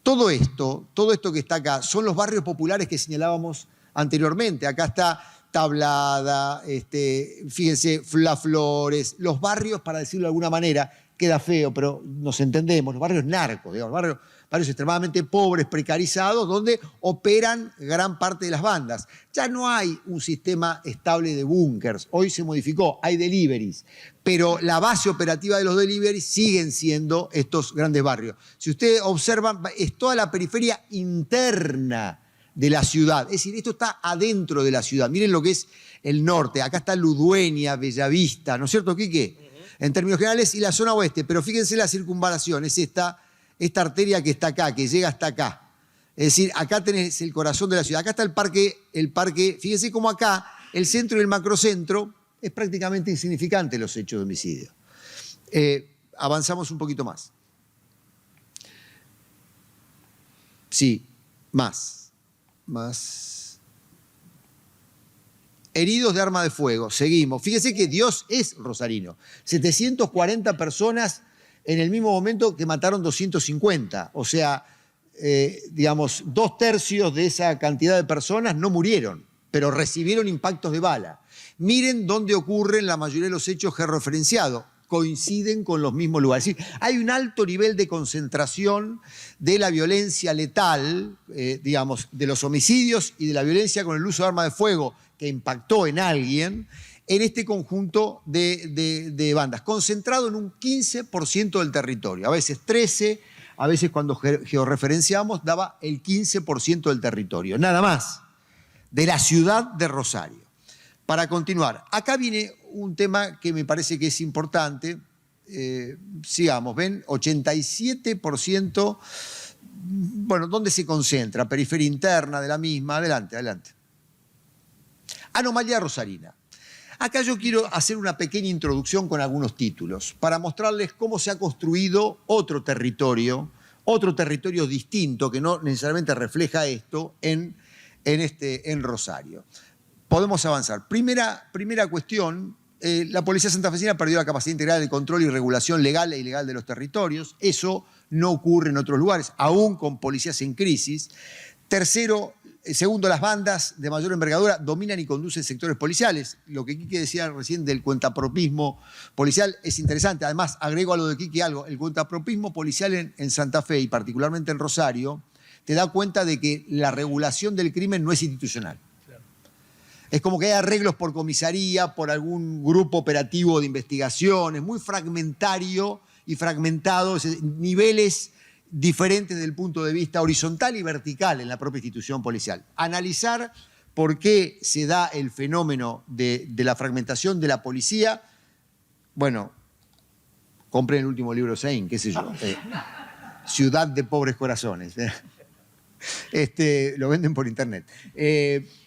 Todo esto que está acá son los barrios populares que señalábamos anteriormente. Acá está Tablada, fíjense, Flores, los barrios, para decirlo de alguna manera, queda feo, pero nos entendemos, los barrios narcos, digamos, barrios extremadamente pobres, precarizados, donde operan gran parte de las bandas. Ya no hay un sistema estable de búnkers, hoy se modificó, hay deliveries, pero la base operativa de los deliveries siguen siendo estos grandes barrios. Si ustedes observan, es toda la periferia interna de la ciudad, es decir, esto está adentro de la ciudad. Miren lo que es el norte, acá está Ludueña, Bellavista, ¿no es cierto, Quique? En términos generales, y la zona oeste, pero fíjense la circunvalación, es esta arteria que está acá, que llega hasta acá. Es decir, acá tenés el corazón de la ciudad. Acá está el parque, fíjense cómo acá, el centro y el macrocentro, es prácticamente insignificante los hechos de homicidio. Avanzamos un poquito más. Sí, más. Heridos de arma de fuego, seguimos. Fíjese que Dios es rosarino. 740 personas en el mismo momento que mataron 250. O sea, digamos, 2/3 de esa cantidad de personas no murieron, pero recibieron impactos de bala. Miren dónde ocurren la mayoría de los hechos georreferenciados. Coinciden con los mismos lugares. Es decir, hay un alto nivel de concentración de la violencia letal, digamos, de los homicidios y de la violencia con el uso de arma de fuego que impactó en alguien, en este conjunto de bandas, concentrado en un 15% del territorio, a veces 13%, a veces cuando georreferenciamos daba el 15% del territorio, nada más, de la ciudad de Rosario. Para continuar, acá viene un tema que me parece que es importante, sigamos, ven, 87%, bueno, ¿dónde se concentra? Periferia interna de la misma, adelante. Anomalía rosarina. Acá yo quiero hacer una pequeña introducción con algunos títulos para mostrarles cómo se ha construido otro territorio distinto que no necesariamente refleja esto en Rosario. Podemos avanzar. Primera cuestión, la policía santafesina perdió la capacidad integral de control y regulación legal e ilegal de los territorios. Eso no ocurre en otros lugares, aún con policías en crisis. Segundo, las bandas de mayor envergadura dominan y conducen sectores policiales. Lo que Quique decía recién del cuentapropismo policial es interesante. Además, agrego a lo de Quique algo. El cuentapropismo policial en Santa Fe y particularmente en Rosario te da cuenta de que la regulación del crimen no es institucional. Claro. Es como que hay arreglos por comisaría, por algún grupo operativo de investigación. Es muy fragmentario y fragmentados, niveles diferentes desde el punto de vista horizontal y vertical en la propia institución policial. Analizar por qué se da el fenómeno de la fragmentación de la policía. Bueno, compren el último libro de Sain, qué sé yo. Ciudad de pobres corazones. Lo venden por internet.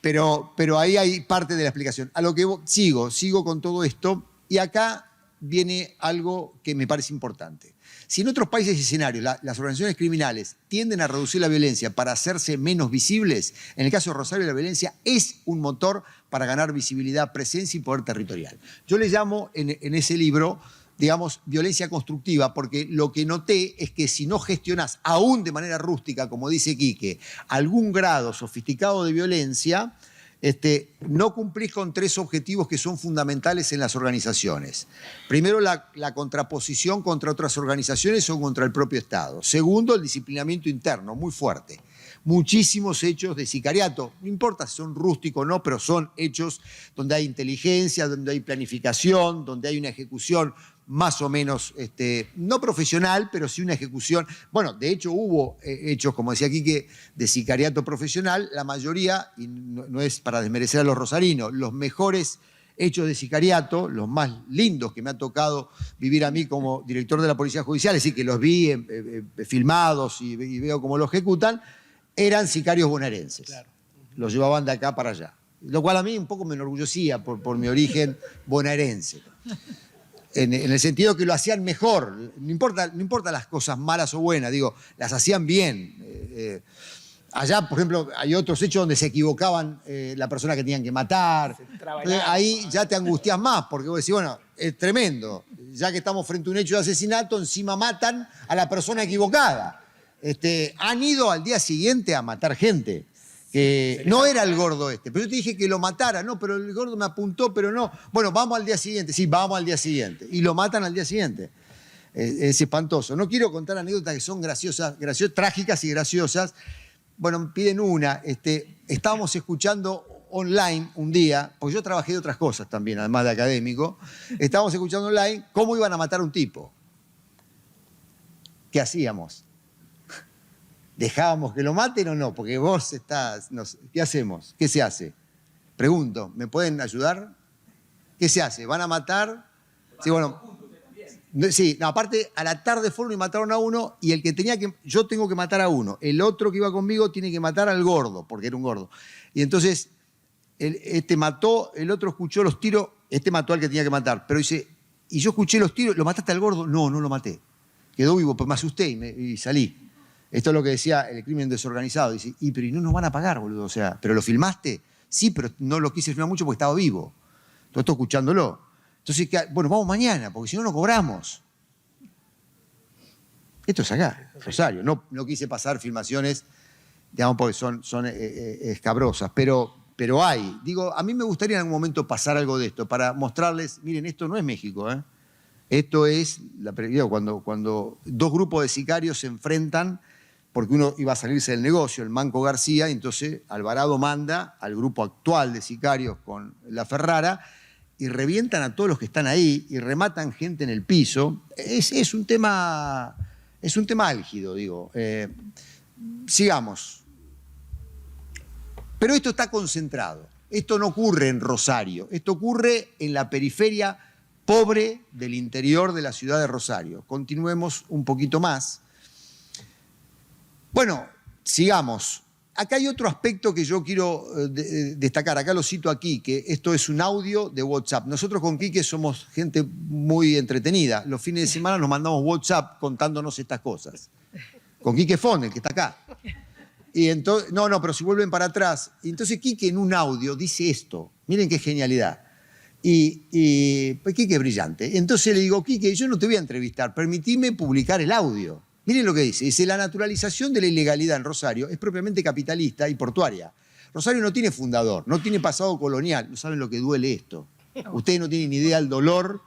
Pero ahí hay parte de la explicación. A lo que sigo con todo esto, y acá viene algo que me parece importante. Si en otros países y escenarios las organizaciones criminales tienden a reducir la violencia para hacerse menos visibles, en el caso de Rosario la violencia es un motor para ganar visibilidad, presencia y poder territorial. Yo le llamo en ese libro, digamos, violencia constructiva, porque lo que noté es que si no gestionás, aún de manera rústica, como dice Quique, algún grado sofisticado de violencia, no cumplís con 3 objetivos que son fundamentales en las organizaciones. Primero, la contraposición contra otras organizaciones o contra el propio Estado. Segundo, el disciplinamiento interno, muy fuerte. Muchísimos hechos de sicariato, no importa si son rústicos o no, pero son hechos donde hay inteligencia, donde hay planificación, donde hay una ejecución más o menos, no profesional, pero sí una ejecución. Bueno, de hecho hubo hechos, como decía aquí, que de sicariato profesional, la mayoría, y no es para desmerecer a los rosarinos, los mejores hechos de sicariato, los más lindos que me ha tocado vivir a mí como director de la Policía Judicial, es decir, que los vi filmados y veo cómo lo ejecutan, eran sicarios bonaerenses. Claro. Los llevaban de acá para allá. Lo cual a mí un poco me enorgullecía por mi origen bonaerense. En el sentido que lo hacían mejor. No importa las cosas malas o buenas, digo, las hacían bien. Allá, por ejemplo, hay otros hechos donde se equivocaban la persona que tenían que matar. Ahí ya te angustias más, porque vos decís, bueno, es tremendo. Ya que estamos frente a un hecho de asesinato, encima matan a la persona equivocada. Han ido al día siguiente a matar gente. No era el gordo pero yo te dije que lo matara, no, pero el gordo me apuntó, pero no. Bueno, vamos al día siguiente, sí, vamos al día siguiente. Y lo matan al día siguiente. Es espantoso. No quiero contar anécdotas que son graciosas, trágicas y graciosas. Bueno, me piden una. Estábamos escuchando online un día, porque yo trabajé de otras cosas también, además de académico. Estábamos escuchando online cómo iban a matar a un tipo. ¿Qué hacíamos? ¿Dejábamos que lo maten o no? Porque vos estás... ¿Qué hacemos? ¿Qué se hace? Pregunto, ¿me pueden ayudar? ¿Qué se hace? ¿Van a matar? Sí, bueno... Sí, no, aparte, a la tarde fueron y mataron a uno y el que tenía que... Yo tengo que matar a uno. El otro que iba conmigo tiene que matar al gordo, porque era un gordo. Y entonces, mató, el otro escuchó los tiros, mató al que tenía que matar. Pero dice, y yo escuché los tiros, ¿lo mataste al gordo? No, no lo maté. Quedó vivo, pues me asusté y salí. Esto es lo que decía el crimen desorganizado. Dice, pero no nos van a pagar, boludo. O sea, ¿pero lo filmaste? Sí, pero no lo quise filmar mucho porque estaba vivo. Todo esto escuchándolo. Entonces, bueno, vamos mañana, porque si no, no cobramos. Esto es acá, Rosario. No quise pasar filmaciones, digamos, porque son escabrosas, pero hay. Digo, a mí me gustaría en algún momento pasar algo de esto para mostrarles, miren, esto no es México, ¿eh? Esto es, cuando 2 grupos de sicarios se enfrentan, porque uno iba a salirse del negocio, el Manco García, y entonces Alvarado manda al grupo actual de sicarios con la Ferrara y revientan a todos los que están ahí y rematan gente en el piso. Es un tema álgido, digo. Sigamos. Pero esto está concentrado. Esto no ocurre en Rosario. Esto ocurre en la periferia pobre del interior de la ciudad de Rosario. Continuemos un poquito más. Bueno, sigamos. Acá hay otro aspecto que yo quiero destacar. Acá lo cito aquí, que esto es un audio de WhatsApp. Nosotros con Quique somos gente muy entretenida. Los fines de semana nos mandamos WhatsApp contándonos estas cosas. Con Quique Fon, el que está acá. Y entonces, no, pero si vuelven para atrás. Y entonces Quique en un audio dice esto. Miren qué genialidad. Y pues Quique es brillante. Entonces le digo, Quique, yo no te voy a entrevistar, permitime publicar el audio. Miren lo que dice. Dice, la naturalización de la ilegalidad en Rosario es propiamente capitalista y portuaria. Rosario no tiene fundador, no tiene pasado colonial. No saben lo que duele esto. Ustedes no tienen ni idea del dolor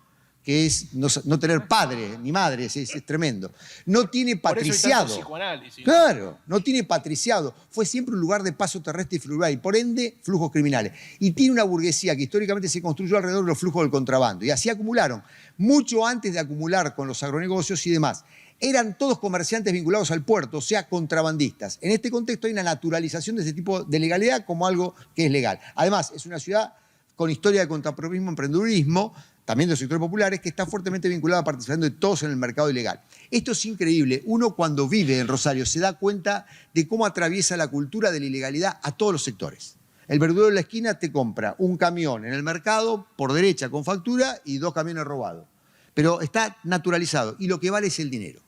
que es no tener padre ni madre, es tremendo. No tiene patriciado. Por eso hay tanto psicoanálisis, ¿no? Claro, no tiene patriciado. Fue siempre un lugar de paso terrestre y fluvial y por ende flujos criminales. Y tiene una burguesía que históricamente se construyó alrededor de los flujos del contrabando. Y así acumularon, mucho antes de acumular con los agronegocios y demás. Eran todos comerciantes vinculados al puerto, o sea, contrabandistas. En este contexto hay una naturalización de ese tipo de legalidad como algo que es legal. Además, es una ciudad con historia de contrapropismo, emprendedurismo, también de los sectores populares, que está fuertemente vinculada a participando de todos en el mercado ilegal. Esto es increíble. Uno cuando vive en Rosario se da cuenta de cómo atraviesa la cultura de la ilegalidad a todos los sectores. El verdulero de la esquina te compra un camión en el mercado por derecha con factura y 2 camiones robados. Pero está naturalizado y lo que vale es el dinero.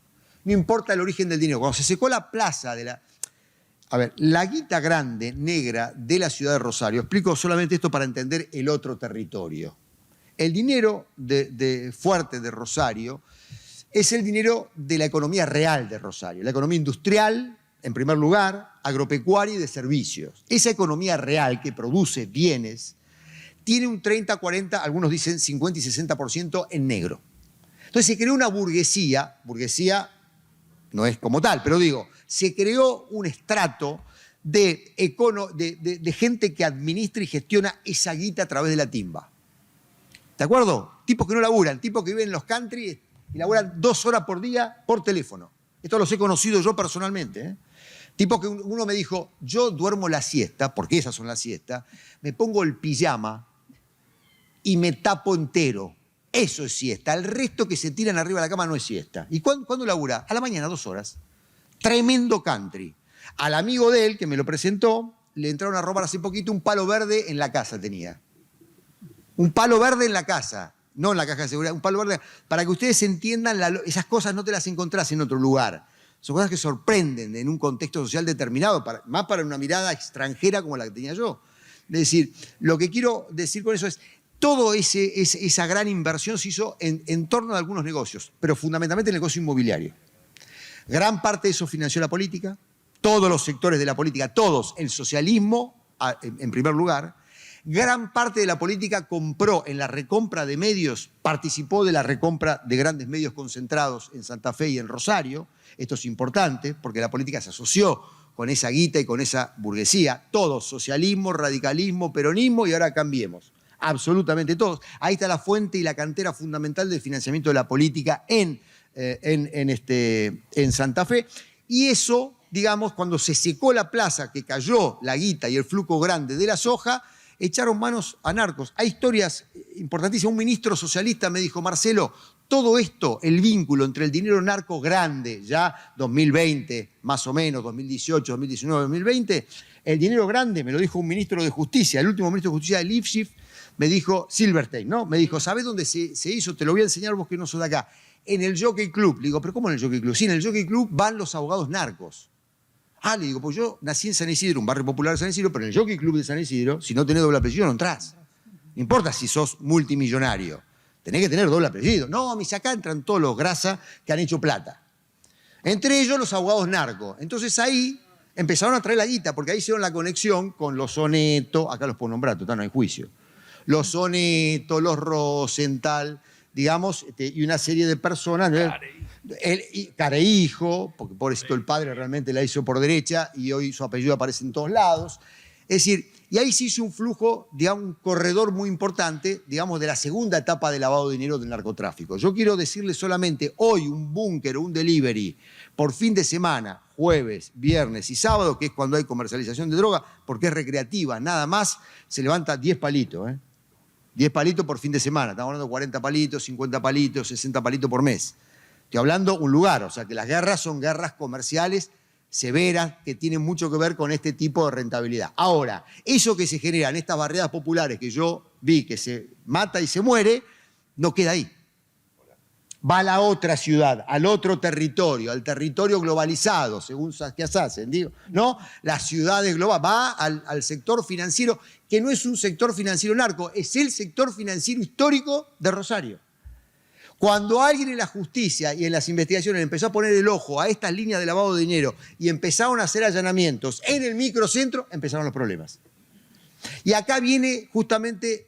No importa el origen del dinero. Cuando se secó la plaza de la... A ver, la guita grande, negra de la ciudad de Rosario, explico solamente esto para entender el otro territorio. El dinero fuerte de Rosario es el dinero de la economía real de Rosario, la economía industrial, en primer lugar, agropecuaria y de servicios. Esa economía real que produce bienes tiene un 30, 40, algunos dicen 50 y 60% en negro. Entonces se creó una burguesía no es como tal, pero digo, se creó un estrato de gente que administra y gestiona esa guita a través de la timba. ¿De acuerdo? Tipos que no laburan, tipos que viven en los country y laburan 2 horas por día por teléfono. Esto los he conocido yo personalmente, ¿eh? Tipos que uno me dijo, yo duermo la siesta, porque esas son las siestas, me pongo el pijama y me tapo entero. Eso es siesta. El resto que se tiran arriba de la cama no es siesta. ¿Y cuándo labura? A la mañana, 2 horas. Tremendo country. Al amigo de él, que me lo presentó, le entraron a robar hace poquito un palo verde en la casa tenía. Un palo verde en la casa, no en la caja de seguridad, un palo verde. Para que ustedes entiendan, esas cosas no te las encontrás en otro lugar. Son cosas que sorprenden en un contexto social determinado, más para una mirada extranjera como la que tenía yo. Es decir, lo que quiero decir con eso es, toda esa gran inversión se hizo en torno a algunos negocios, pero fundamentalmente el negocio inmobiliario. Gran parte de eso financió la política, todos los sectores de la política, todos, el socialismo en primer lugar. Gran parte de la política compró en la recompra de medios, participó de la recompra de grandes medios concentrados en Santa Fe y en Rosario. Esto es importante porque la política se asoció con esa guita y con esa burguesía. Todos, socialismo, radicalismo, peronismo y ahora cambiemos. Absolutamente todos. Ahí está la fuente y la cantera fundamental del financiamiento de la política en Santa Fe. Y eso, digamos, cuando se secó la plaza, que cayó la guita y el flujo grande de la soja, echaron manos a narcos. Hay historias importantísimas. Un ministro socialista me dijo, Marcelo, todo esto, el vínculo entre el dinero narco grande, ya 2020, más o menos, 2018, 2019, 2020, el dinero grande, me lo dijo un ministro de Justicia, el último ministro de Justicia de Lifshitz, me dijo, Silverstein, ¿no? Me dijo, ¿sabés dónde se hizo? Te lo voy a enseñar vos que no sos de acá. En el Jockey Club. Le digo, ¿pero cómo en el Jockey Club? Sí, en el Jockey Club van los abogados narcos. Ah, le digo, pues yo nací en San Isidro, un barrio popular de San Isidro, pero en el Jockey Club de San Isidro, si no tenés doble apellido, no entrás. No importa si sos multimillonario. Tenés que tener doble apellido. No, mis acá entran todos los grasas que han hecho plata. Entre ellos los abogados narcos. Entonces ahí empezaron a traer la guita, porque ahí hicieron la conexión con los Soneto, acá los puedo nombrar, total, no hay juicio. Los Soneto, los Rosenthal, digamos, y una serie de personas. Careijo, porque pobrecito el padre realmente la hizo por derecha y hoy su apellido aparece en todos lados. Es decir, y ahí se hizo un flujo, digamos, un corredor muy importante, digamos, de la segunda etapa de lavado de dinero del narcotráfico. Yo quiero decirles solamente, hoy un búnker o un delivery por fin de semana, jueves, viernes y sábado, que es cuando hay comercialización de droga, porque es recreativa, nada más, se levanta 10 palitos, 10 palitos por fin de semana. Estamos hablando de 40 palitos, 50 palitos, 60 palitos por mes. Estoy hablando un lugar, o sea que las guerras son guerras comerciales severas que tienen mucho que ver con este tipo de rentabilidad. Ahora, eso que se genera en estas barriadas populares que yo vi que se mata y se muere, no queda ahí. Va a la otra ciudad, al otro territorio, al territorio globalizado, según Saskia Sassen, digo, ¿no? Las ciudades globales, va al sector financiero, que no es un sector financiero narco, es el sector financiero histórico de Rosario. Cuando alguien en la justicia y en las investigaciones empezó a poner el ojo a estas líneas de lavado de dinero y empezaron a hacer allanamientos en el microcentro, empezaron los problemas. Y acá viene justamente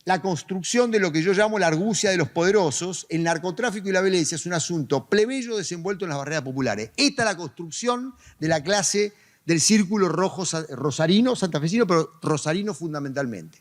la construcción de lo que yo llamo la argucia de los poderosos, el narcotráfico y la violencia es un asunto plebeyo desenvuelto en las barreras populares. Esta es la construcción de la clase del círculo rojo rosarino, santafesino, pero rosarino fundamentalmente.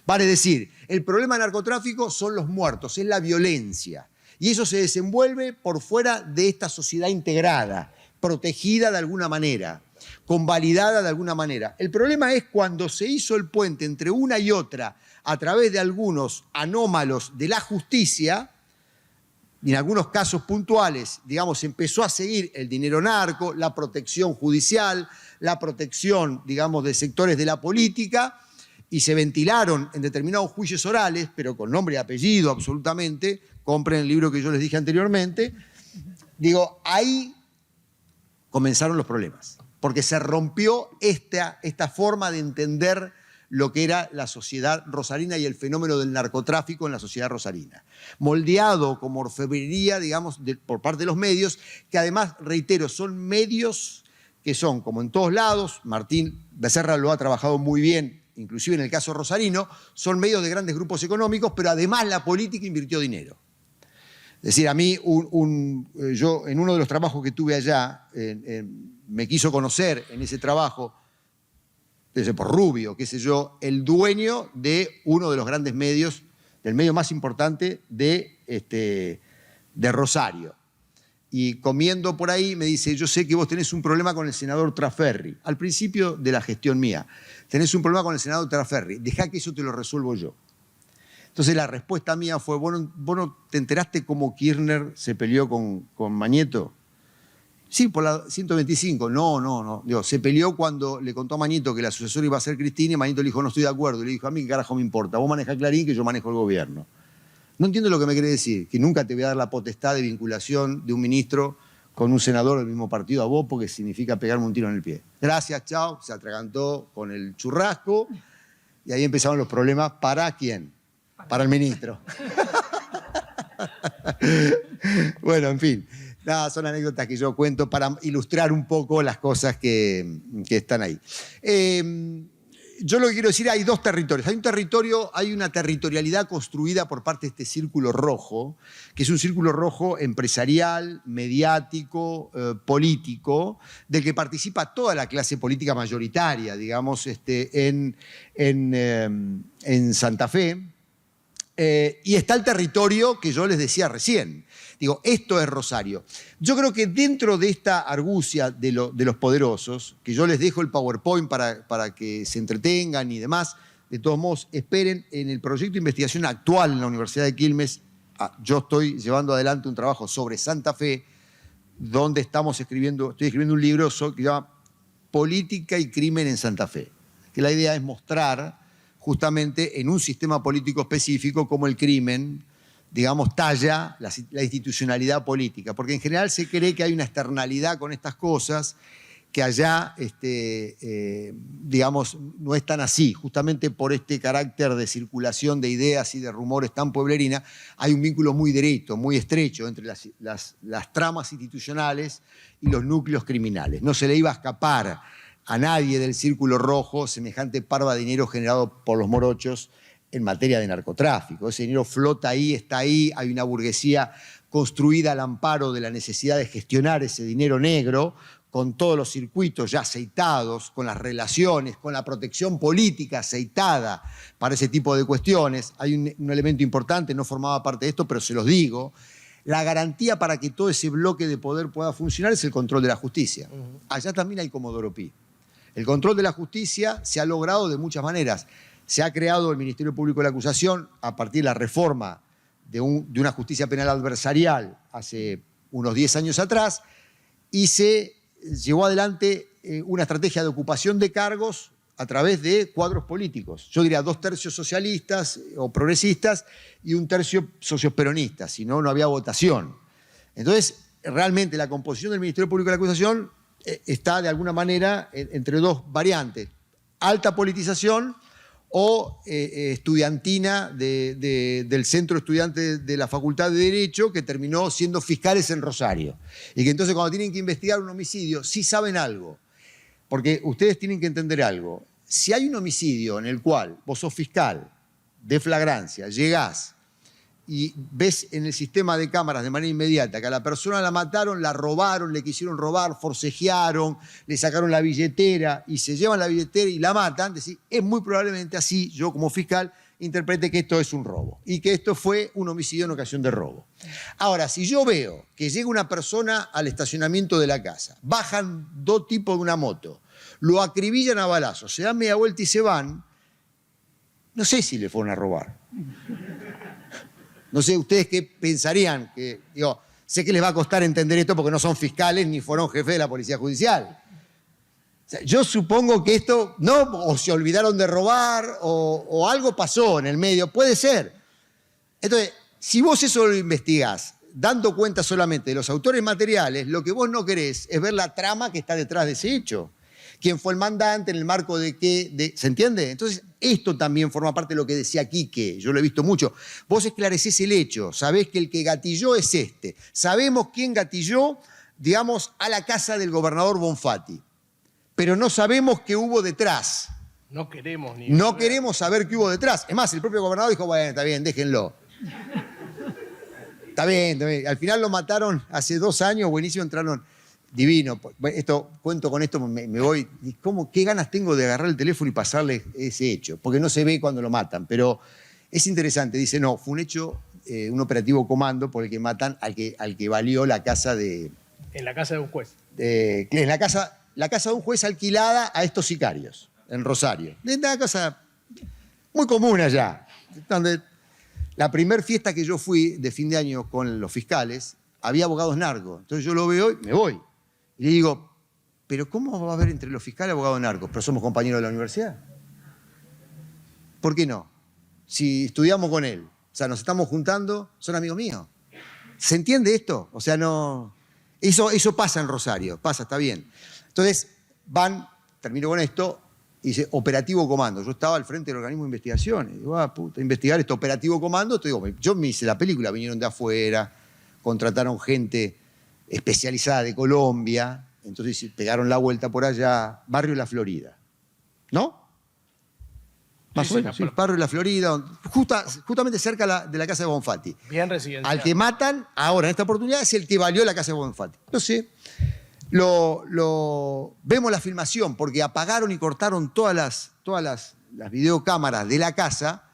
Vale decir, el problema del narcotráfico son los muertos, es la violencia. Y eso se desenvuelve por fuera de esta sociedad integrada, protegida de alguna manera, convalidada de alguna manera. El problema es cuando se hizo el puente entre una y otra a través de algunos anómalos de la justicia, y en algunos casos puntuales, digamos, empezó a seguir el dinero narco, la protección judicial, la protección, digamos, de sectores de la política, y se ventilaron en determinados juicios orales, pero con nombre y apellido absolutamente, compren el libro que yo les dije anteriormente, digo, ahí comenzaron los problemas, porque se rompió esta forma de entender lo que era la sociedad rosarina y el fenómeno del narcotráfico en la sociedad rosarina. Moldeado como orfebrería, digamos, por parte de los medios, que además, reitero, son medios que son, como en todos lados, Martín Becerra lo ha trabajado muy bien, inclusive en el caso rosarino, son medios de grandes grupos económicos, pero además la política invirtió dinero. Es decir, a mí, yo en uno de los trabajos que tuve allá, me quiso conocer en ese trabajo, por Rubio, qué sé yo, el dueño de uno de los grandes medios, del medio más importante de Rosario. Y comiendo por ahí me dice, yo sé que vos tenés un problema con el senador Trasferri. Al principio de la gestión mía, tenés un problema con el senador Trasferri, dejá que eso te lo resuelvo yo. Entonces la respuesta mía fue, ¿vos no te enteraste cómo Kirchner se peleó con Mañeto? Sí, por la 125. No. Digo, se peleó cuando le contó a Mañeto que la sucesora iba a ser Cristina y Mañeto le dijo, no estoy de acuerdo. Y le dijo, a mí qué carajo me importa, vos manejás Clarín que yo manejo el gobierno. No entiendo lo que me quiere decir, que nunca te voy a dar la potestad de vinculación de un ministro con un senador del mismo partido a vos porque significa pegarme un tiro en el pie. Gracias, chao, se atragantó con el churrasco y ahí empezaron los problemas. ¿Para quién? Para el ministro. Bueno, en fin. Nada, son anécdotas que yo cuento para ilustrar un poco las cosas que están ahí. Yo lo que quiero decir, hay dos territorios. Hay una territorialidad construida por parte de este círculo rojo, que es un círculo rojo empresarial, mediático, político, del que participa toda la clase política mayoritaria, digamos, en Santa Fe. Y está el territorio que yo les decía recién. Digo, esto es Rosario. Yo creo que dentro de esta argucia de los poderosos, que yo les dejo el PowerPoint para que se entretengan y demás, de todos modos, esperen en el proyecto de investigación actual en la Universidad de Quilmes. Yo estoy llevando adelante un trabajo sobre Santa Fe, donde estoy escribiendo un libro que se llama Política y Crimen en Santa Fe. Que la idea es mostrar justamente en un sistema político específico cómo el crimen, digamos, talla la institucionalidad política, porque en general se cree que hay una externalidad con estas cosas, que allá, digamos, no es tan así. Justamente por este carácter de circulación de ideas y de rumores tan pueblerina, hay un vínculo muy directo, muy estrecho entre las tramas institucionales y los núcleos criminales. No se le iba a escapar a nadie del círculo rojo semejante parva de dinero generado por los morochos en materia de narcotráfico. Ese dinero flota ahí, está ahí, hay una burguesía construida al amparo de la necesidad de gestionar ese dinero negro, con todos los circuitos ya aceitados, con las relaciones, con la protección política aceitada para ese tipo de cuestiones. Hay un elemento importante, no formaba parte de esto, pero se los digo. La garantía para que todo ese bloque de poder pueda funcionar es el control de la justicia. Allá también hay Comodoro Pi. El control de la justicia se ha logrado de muchas maneras. Se ha creado el Ministerio Público de la Acusación a partir de la reforma de una justicia penal adversarial hace unos 10 años atrás y se llevó adelante una estrategia de ocupación de cargos a través de cuadros políticos. Yo diría 2/3 socialistas o progresistas y 1/3 socios peronistas, si no, no había votación. Entonces, realmente la composición del Ministerio Público de la Acusación está de alguna manera entre dos variantes: alta politización o estudiantina del centro estudiante de la Facultad de Derecho, que terminó siendo fiscales en Rosario. Y que entonces cuando tienen que investigar un homicidio, sí saben algo. Porque ustedes tienen que entender algo. Si hay un homicidio en el cual vos sos fiscal de flagrancia, llegás y ves en el sistema de cámaras de manera inmediata que a la persona la mataron, la robaron, le quisieron robar, forcejearon, le sacaron la billetera y se llevan la billetera y la matan, decís, es muy probablemente así, yo como fiscal interprete que esto es un robo y que esto fue un homicidio en ocasión de robo. Ahora, si yo veo que llega una persona al estacionamiento de la casa, bajan 2 tipos de una moto, lo acribillan a balazos, se dan media vuelta y se van, no sé si le fueron a robar. No sé, ¿ustedes qué pensarían? Que, digo, sé que les va a costar entender esto porque no son fiscales ni fueron jefes de la Policía Judicial. O sea, yo supongo que esto, no, o se olvidaron de robar o algo pasó en el medio, puede ser. Entonces, si vos eso lo investigás, dando cuenta solamente de los autores materiales, lo que vos no querés es ver la trama que está detrás de ese hecho. ¿Quién fue el mandante? ¿En el marco de qué? ¿Se entiende? Entonces, esto también forma parte de lo que decía Quique, yo lo he visto mucho. Vos esclarecés el hecho, sabés que el que gatilló es este. Sabemos quién gatilló, digamos, a la casa del gobernador Bonfatti, pero no sabemos qué hubo detrás. No queremos ni... No queremos saber qué hubo detrás. Es más, el propio gobernador dijo, bueno, está bien, déjenlo. Está bien, está bien. Al final lo mataron hace 2 años, buenísimo, entraron... Divino. Esto, cuento con esto, me voy. ¿Qué ganas tengo de agarrar el teléfono y pasarle ese hecho? Porque no se ve cuando lo matan, pero es interesante. Dice, no, fue un hecho, un operativo comando por el que matan al que valió la casa de... En la casa de un juez. En la casa de un juez alquilada a estos sicarios, en Rosario. Es una cosa muy común allá. Donde la primer fiesta que yo fui de fin de año con los fiscales, había abogados narcos. Entonces yo lo veo y me voy. Y le digo, ¿pero cómo va a haber entre los fiscales abogados narcos? Pero somos compañeros de la universidad. ¿Por qué no? Si estudiamos con él, o sea, nos estamos juntando, son amigos míos. ¿Se entiende esto? O sea, no... Eso pasa en Rosario, pasa, está bien. Entonces, termino con esto, y dice, operativo comando. Yo estaba al frente del organismo de investigación. Y digo, puta, investigar este operativo comando. Yo me hice la película, vinieron de afuera, contrataron gente especializada de Colombia, entonces pegaron la vuelta por allá, barrio La Florida, ¿no? Más o menos, sí, barrio La Florida, justamente cerca de la casa de Bonfatti. Bien residencial. Al que matan, ahora en esta oportunidad, es el que valió la casa de Bonfatti. Entonces, vemos la filmación, porque apagaron y cortaron todas las videocámaras de la casa,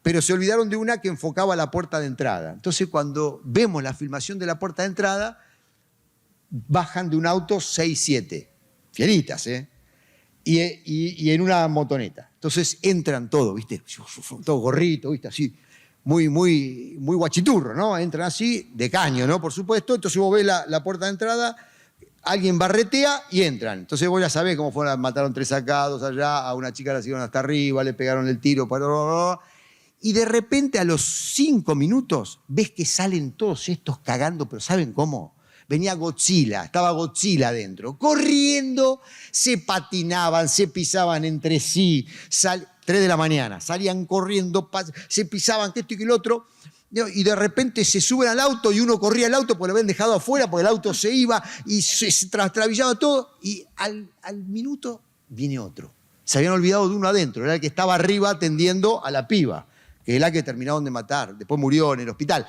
pero se olvidaron de una que enfocaba la puerta de entrada. Entonces, cuando vemos la filmación de la puerta de entrada, bajan de un auto 6, 7, fieritas, ¿eh? Y en una motoneta. Entonces entran todos, ¿viste? Todo gorrito, ¿viste? Así, muy guachiturro, ¿no? Entran así, de caño, ¿no? Por supuesto. Entonces vos ves la puerta de entrada, alguien barretea y entran. Entonces vos ya sabés cómo fueron, mataron 3 sacados allá, a una chica la siguieron hasta arriba, le pegaron el tiro, y de repente a los 5 minutos ves que salen todos estos cagando, pero ¿saben cómo? Venía Godzilla, estaba Godzilla adentro, corriendo, se patinaban, se pisaban entre sí, 3 de la mañana, salían corriendo, se pisaban que esto y que el otro, y de repente se suben al auto y uno corría al auto porque lo habían dejado afuera, porque el auto se iba y se trastabillaba todo, y al minuto viene otro. Se habían olvidado de uno adentro, era el que estaba arriba atendiendo a la piba, que es la que terminaron de matar, después murió en el hospital.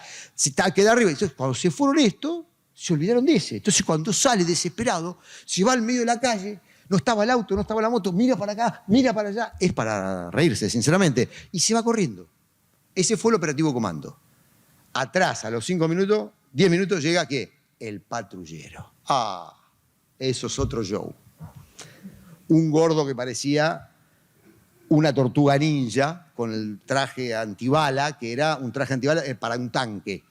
Queda arriba, entonces cuando se fueron estos, se olvidaron de ese. Entonces cuando sale desesperado, se va al medio de la calle, no estaba el auto, no estaba la moto, mira para acá, mira para allá, es para reírse, sinceramente, y se va corriendo. Ese fue el operativo comando. Atrás, a los 5 minutos, 10 minutos, llega ¿qué? El patrullero. Eso es otro show. Un gordo que parecía una tortuga ninja con el traje antibala, que era un traje antibala para un tanque,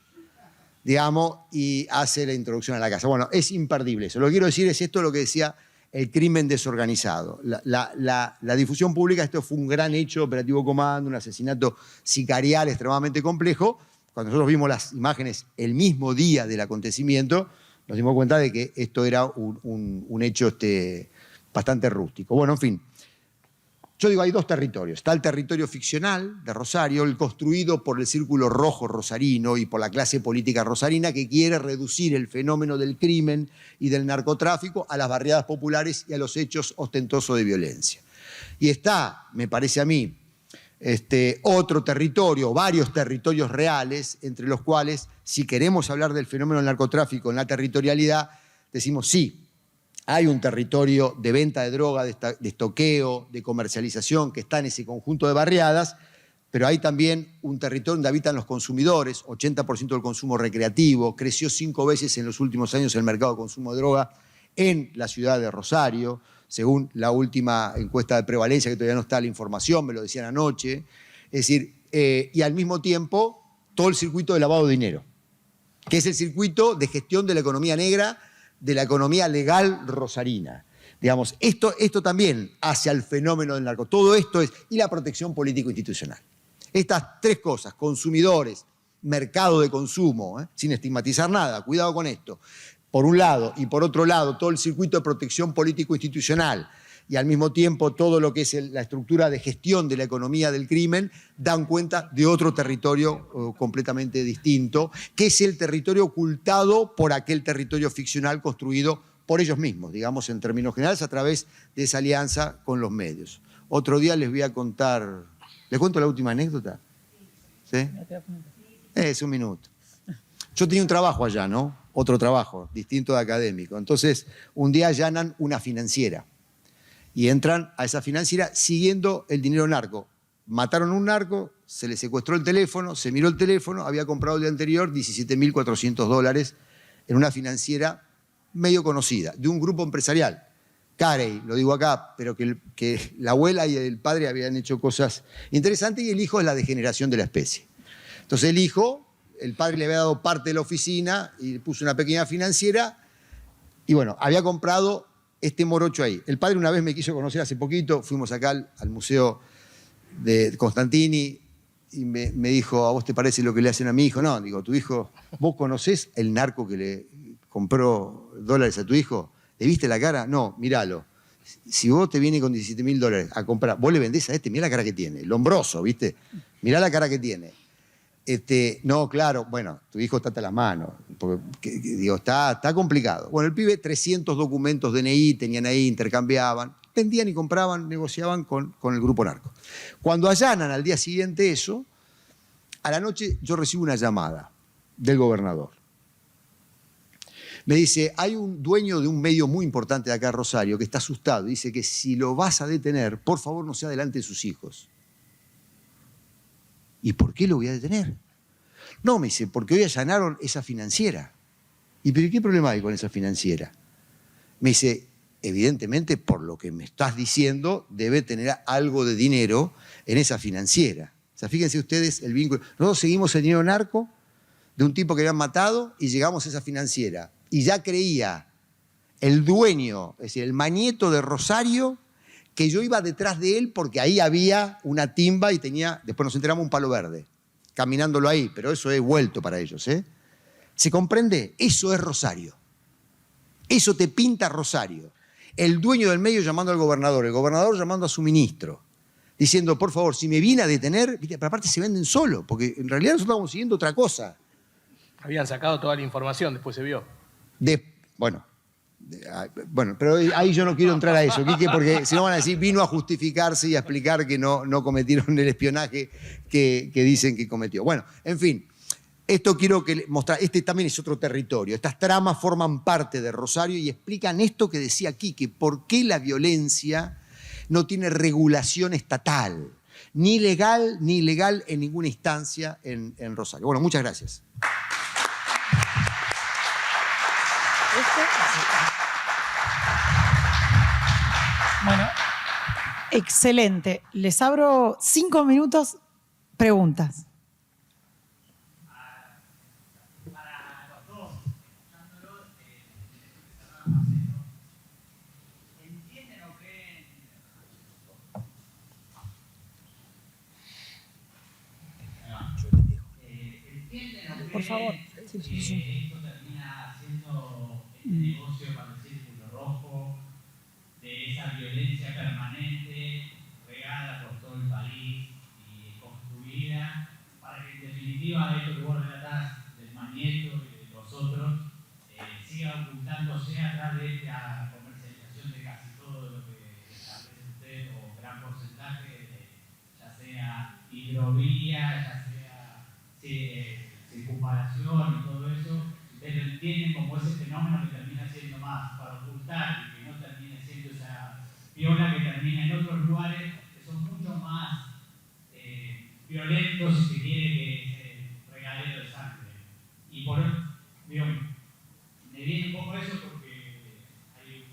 digamos, y hace la introducción a la casa. Bueno, es imperdible eso. Lo que quiero decir es esto lo que decía el crimen desorganizado. La difusión pública, esto fue un gran hecho, operativo comando, un asesinato sicarial extremadamente complejo. Cuando nosotros vimos las imágenes el mismo día del acontecimiento, nos dimos cuenta de que esto era un hecho bastante rústico. Bueno, en fin. Yo digo, hay 2 territorios. Está el territorio ficcional de Rosario, el construido por el Círculo Rojo rosarino y por la clase política rosarina que quiere reducir el fenómeno del crimen y del narcotráfico a las barriadas populares y a los hechos ostentosos de violencia. Y está, me parece a mí, otro territorio, varios territorios reales, entre los cuales, si queremos hablar del fenómeno del narcotráfico en la territorialidad, decimos sí, hay un territorio de venta de droga, de estoqueo, de comercialización que está en ese conjunto de barriadas, pero hay también un territorio donde habitan los consumidores, 80% del consumo recreativo, creció 5 veces en los últimos años el mercado de consumo de droga en la ciudad de Rosario, según la última encuesta de prevalencia, que todavía no está la información, me lo decían anoche. Es decir, y al mismo tiempo todo el circuito de lavado de dinero, que es el circuito de gestión de la economía negra, de la economía legal rosarina. Digamos, esto también hace al fenómeno del narco. Todo esto es, y la protección político-institucional. Estas 3 cosas, consumidores, mercado de consumo, sin estigmatizar nada, cuidado con esto, por un lado, y por otro lado, todo el circuito de protección político-institucional, y al mismo tiempo todo lo que es la estructura de gestión de la economía del crimen, dan cuenta de otro territorio completamente distinto, que es el territorio ocultado por aquel territorio ficcional construido por ellos mismos, digamos en términos generales, a través de esa alianza con los medios. Otro día les voy a contar, ¿les cuento la última anécdota? ¿Sí? Es un minuto. Yo tenía un trabajo allá, ¿no? Otro trabajo, distinto de académico. Entonces, un día allanan una financiera y entran a esa financiera siguiendo el dinero narco. Mataron a un narco, se le secuestró el teléfono, se miró el teléfono, había comprado el día anterior $17.400 en una financiera medio conocida, de un grupo empresarial. Carey, lo digo acá, pero que la abuela y el padre habían hecho cosas interesantes y el hijo es la degeneración de la especie. Entonces el hijo, el padre le había dado parte de la oficina y puso una pequeña financiera y bueno, había comprado este morocho ahí. El padre una vez me quiso conocer hace poquito, fuimos acá al museo de Constantini y me dijo, ¿a vos te parece lo que le hacen a mi hijo? No, digo, tu hijo, ¿vos conocés el narco que le compró dólares a tu hijo? ¿Le viste la cara? No, míralo. Si vos te vienes con $17.000 a comprar, vos le vendés a mirá la cara que tiene, lombroso, ¿viste? Mirá la cara que tiene. No, claro, bueno, tu hijo está hasta las manos, porque, digo, está complicado. Bueno, el pibe, 300 documentos DNI tenían ahí, intercambiaban, vendían y compraban, negociaban con el grupo narco. Cuando allanan al día siguiente eso, a la noche yo recibo una llamada del gobernador. Me dice, hay un dueño de un medio muy importante de acá, Rosario, que está asustado. Dice que si lo vas a detener, por favor no sea delante de sus hijos. ¿Y por qué lo voy a detener? No, me dice, porque hoy allanaron esa financiera. ¿Y pero qué problema hay con esa financiera? Me dice, evidentemente, por lo que me estás diciendo, debe tener algo de dinero en esa financiera. O sea, fíjense ustedes el vínculo. Nosotros seguimos el dinero narco de un tipo que habían matado y llegamos a esa financiera. Y ya creía el dueño, es decir, el manieto de Rosario, que yo iba detrás de él porque ahí había una timba y tenía, después nos enteramos, un palo verde, caminándolo ahí, pero eso es vuelto para ellos, ¿eh? ¿Se comprende? Eso es Rosario. Eso te pinta Rosario. El dueño del medio llamando al gobernador, el gobernador llamando a su ministro, diciendo, por favor, si me viene a detener, ¿viste? Pero aparte se venden solo, porque en realidad nosotros estamos siguiendo otra cosa. Habían sacado toda la información, después se vio. Bueno, pero ahí yo no quiero entrar a eso, Quique, porque si no van a decir, vino a justificarse y a explicar que no cometieron el espionaje que dicen que cometió. Bueno, en fin, esto quiero mostrar, este también es otro territorio. Estas tramas forman parte de Rosario y explican esto que decía Quique, por qué la violencia no tiene regulación estatal, ni legal ni ilegal en ninguna instancia en Rosario. Bueno, muchas gracias. Bueno, excelente. Les abro 5 minutos, preguntas. Para los dos, escuchándolo, ¿entienden o creen? ¿Entienden o creen? Por favor. Sí. Esto termina siendo el negocio para el círculo rojo, de esa violencia permanente, regada por todo el país y construida, para que en definitiva esto que vos relatás del Manieto y de los otros siga ocultándose atrás de esta comercialización de casi todo lo que establece usted, o gran porcentaje, ya sea hidrovía, ya sea circunvalación y todo eso, ustedes tienen como ese fenómeno que termina siendo más para ocultar y que no termine siendo esa viola que termina en otros lugares que son mucho más violentos, si se quiere, que ese regadero de sangre. Y por digo, me viene un poco eso porque hay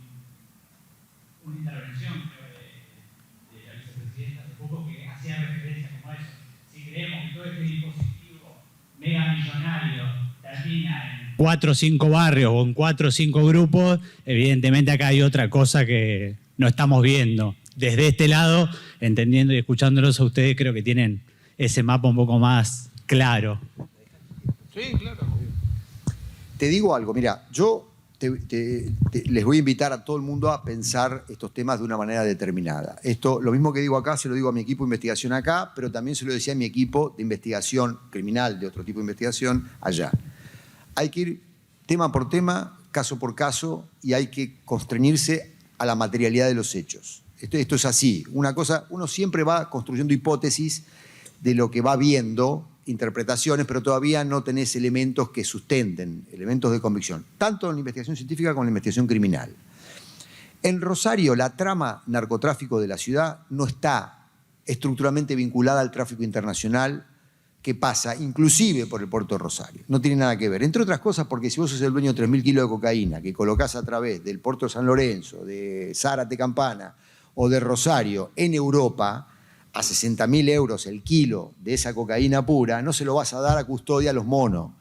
una intervención, creo, de la vicepresidenta hace poco que hacía referencia como a eso. Si creemos que todo este dispositivo mega millonario termina en 4 o 5 barrios o en 4 o 5 grupos, evidentemente acá hay otra cosa que no estamos viendo. Desde este lado, entendiendo y escuchándolos a ustedes, creo que tienen ese mapa un poco más claro. Sí, claro. Te digo algo, mira, yo les voy a invitar a todo el mundo a pensar estos temas de una manera determinada. Esto, lo mismo que digo acá, se lo digo a mi equipo de investigación acá, pero también se lo decía a mi equipo de investigación criminal, de otro tipo de investigación, allá. Hay que ir tema por tema, caso por caso, y hay que constreñirse a la materialidad de los hechos. Esto es así. Una cosa, uno siempre va construyendo hipótesis de lo que va viendo, interpretaciones, pero todavía no tenés elementos que sustenten, elementos de convicción, tanto en la investigación científica como en la investigación criminal. En Rosario, la trama narcotráfico de la ciudad no está estructuralmente vinculada al tráfico internacional que pasa inclusive por el puerto de Rosario. No tiene nada que ver. Entre otras cosas porque si vos sos el dueño de 3.000 kilos de cocaína que colocás a través del puerto de San Lorenzo, de Zárate Campana o de Rosario en Europa, a 60.000 euros el kilo de esa cocaína pura, no se lo vas a dar a custodia a los monos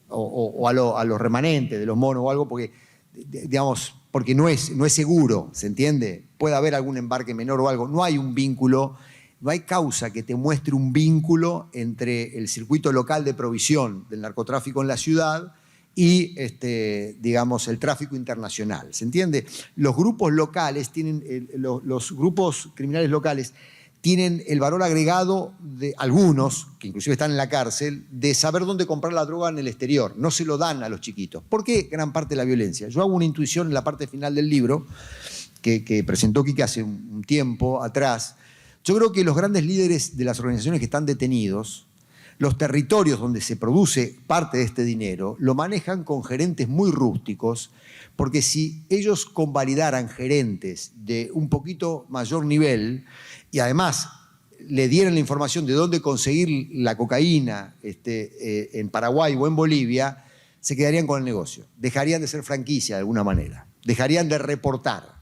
o a los remanentes de los monos o algo porque, digamos, porque no es seguro, ¿se entiende? Puede haber algún embarque menor o algo. No hay un vínculo, no hay causa que te muestre un vínculo entre el circuito local de provisión del narcotráfico en la ciudad y, digamos, el tráfico internacional, ¿se entiende? Los grupos locales tienen, los grupos criminales locales tienen el valor agregado de algunos, que inclusive están en la cárcel, de saber dónde comprar la droga en el exterior. No se lo dan a los chiquitos. ¿Por qué gran parte de la violencia? Yo hago una intuición en la parte final del libro, que presentó Quique hace un tiempo atrás. Yo creo que los grandes líderes de las organizaciones que están detenidos, los territorios donde se produce parte de este dinero, lo manejan con gerentes muy rústicos, porque si ellos convalidaran gerentes de un poquito mayor nivel, y además le dieran la información de dónde conseguir la cocaína en Paraguay o en Bolivia, se quedarían con el negocio. Dejarían de ser franquicia de alguna manera. Dejarían de reportar.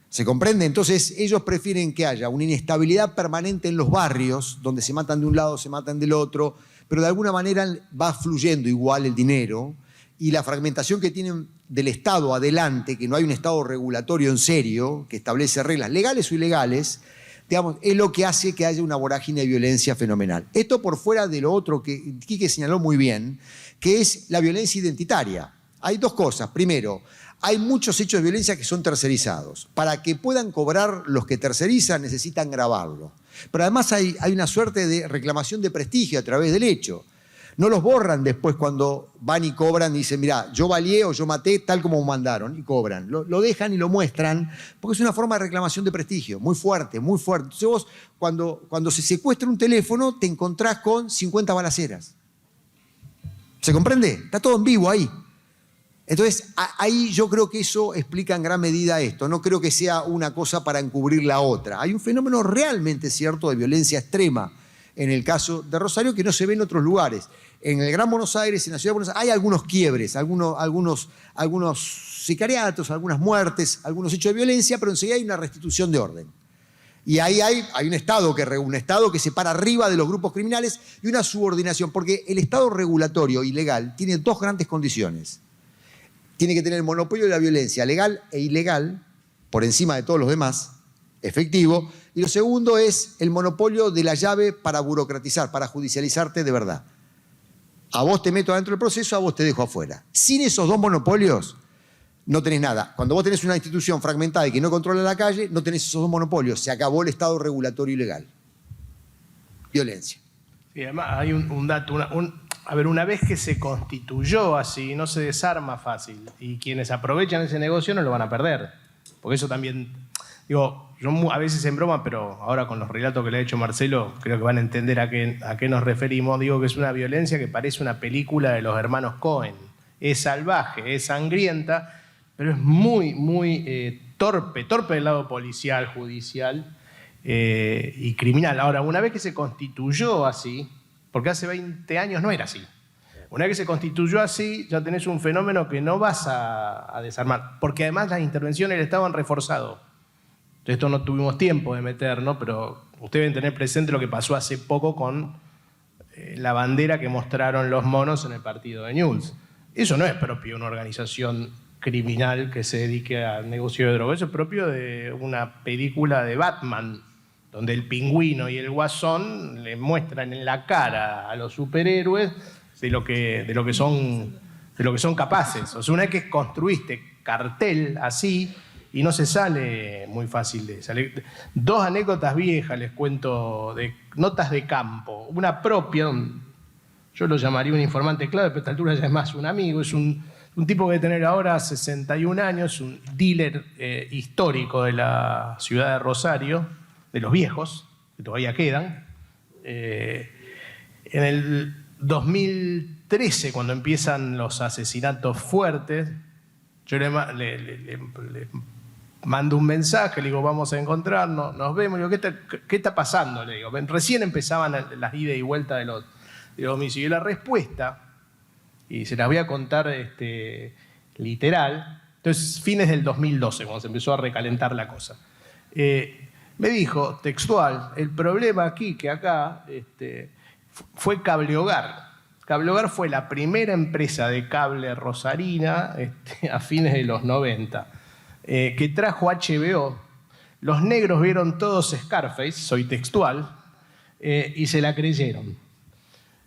¿Se comprende? Entonces ellos prefieren que haya una inestabilidad permanente en los barrios, donde se matan de un lado, se matan del otro, pero de alguna manera va fluyendo igual el dinero, y la fragmentación que tienen del Estado adelante, que no hay un Estado regulatorio en serio, que establece reglas legales o ilegales, digamos, es lo que hace que haya una vorágine de violencia fenomenal. Esto por fuera de lo otro que Quique señaló muy bien, que es la violencia identitaria. Hay dos cosas. Primero, hay muchos hechos de violencia que son tercerizados. Para que puedan cobrar los que tercerizan necesitan grabarlo. Pero además hay una suerte de reclamación de prestigio a través del hecho. No los borran después cuando van y cobran y dicen, mirá, yo valié o yo maté tal como mandaron, y cobran. Lo dejan y lo muestran porque es una forma de reclamación de prestigio, muy fuerte, muy fuerte. Entonces vos, cuando se secuestra un teléfono, te encontrás con 50 balaceras. ¿Se comprende? Está todo en vivo ahí. Entonces, ahí yo creo que eso explica en gran medida esto. No creo que sea una cosa para encubrir la otra. Hay un fenómeno realmente cierto de violencia extrema en el caso de Rosario que no se ve en otros lugares. En el Gran Buenos Aires, en la Ciudad de Buenos Aires, hay algunos quiebres, algunos sicariatos, algunas muertes, algunos hechos de violencia, pero enseguida hay una restitución de orden. Y ahí hay un Estado que se para arriba de los grupos criminales y una subordinación, porque el Estado regulatorio y legal tiene dos grandes condiciones. Tiene que tener el monopolio de la violencia legal e ilegal, por encima de todos los demás, efectivo. Y lo segundo es el monopolio de la llave para burocratizar, para judicializarte de verdad. A vos te meto adentro del proceso, a vos te dejo afuera. Sin esos dos monopolios, no tenés nada. Cuando vos tenés una institución fragmentada y que no controla la calle, no tenés esos dos monopolios. Se acabó el Estado regulatorio y legal. Violencia. Y además hay un dato, a ver, una vez que se constituyó así, no se desarma fácil. Y quienes aprovechan ese negocio no lo van a perder. Porque eso también Digo, yo a veces en broma, pero ahora con los relatos que le ha hecho Marcelo, creo que van a entender a qué nos referimos. Digo que es una violencia que parece una película de los hermanos Coen. Es salvaje, es sangrienta, pero es muy, muy torpe del lado policial, judicial y criminal. Ahora, una vez que se constituyó así, porque hace 20 años no era así, una vez que se constituyó así, ya tenés un fenómeno que no vas a desarmar, porque además las intervenciones del Estado han reforzado. Esto no tuvimos tiempo de meter, ¿no? Pero ustedes deben tener presente lo que pasó hace poco con la bandera que mostraron los monos en el partido de Newell's. Eso no es propio de una organización criminal que se dedique al negocio de drogas, eso es propio de una película de Batman, donde el Pingüino y el Guasón le muestran en la cara a los superhéroes de lo que son capaces. O sea, una vez que construiste cartel así, y no se sale muy fácil de salir. Dos anécdotas viejas les cuento, de notas de campo. Una propia, yo lo llamaría un informante clave, pero a esta altura ya es más un amigo, es un tipo que debe tener ahora 61 años, un dealer histórico de la ciudad de Rosario, de los viejos, que todavía quedan. En el 2013, cuando empiezan los asesinatos fuertes, yo le mando un mensaje, le digo, vamos a encontrarnos, nos vemos. Le digo, ¿qué está pasando? Le digo, recién empezaban las idas y vueltas de los homicidios. Y la respuesta, y se las voy a contar literal, entonces fines del 2012, cuando se empezó a recalentar la cosa. Me dijo, textual, el problema aquí, que acá, fue Cable Hogar. Cable Hogar fue la primera empresa de cable rosarina a fines de los 90, que trajo HBO. Los negros vieron todos Scarface, soy textual, y se la creyeron.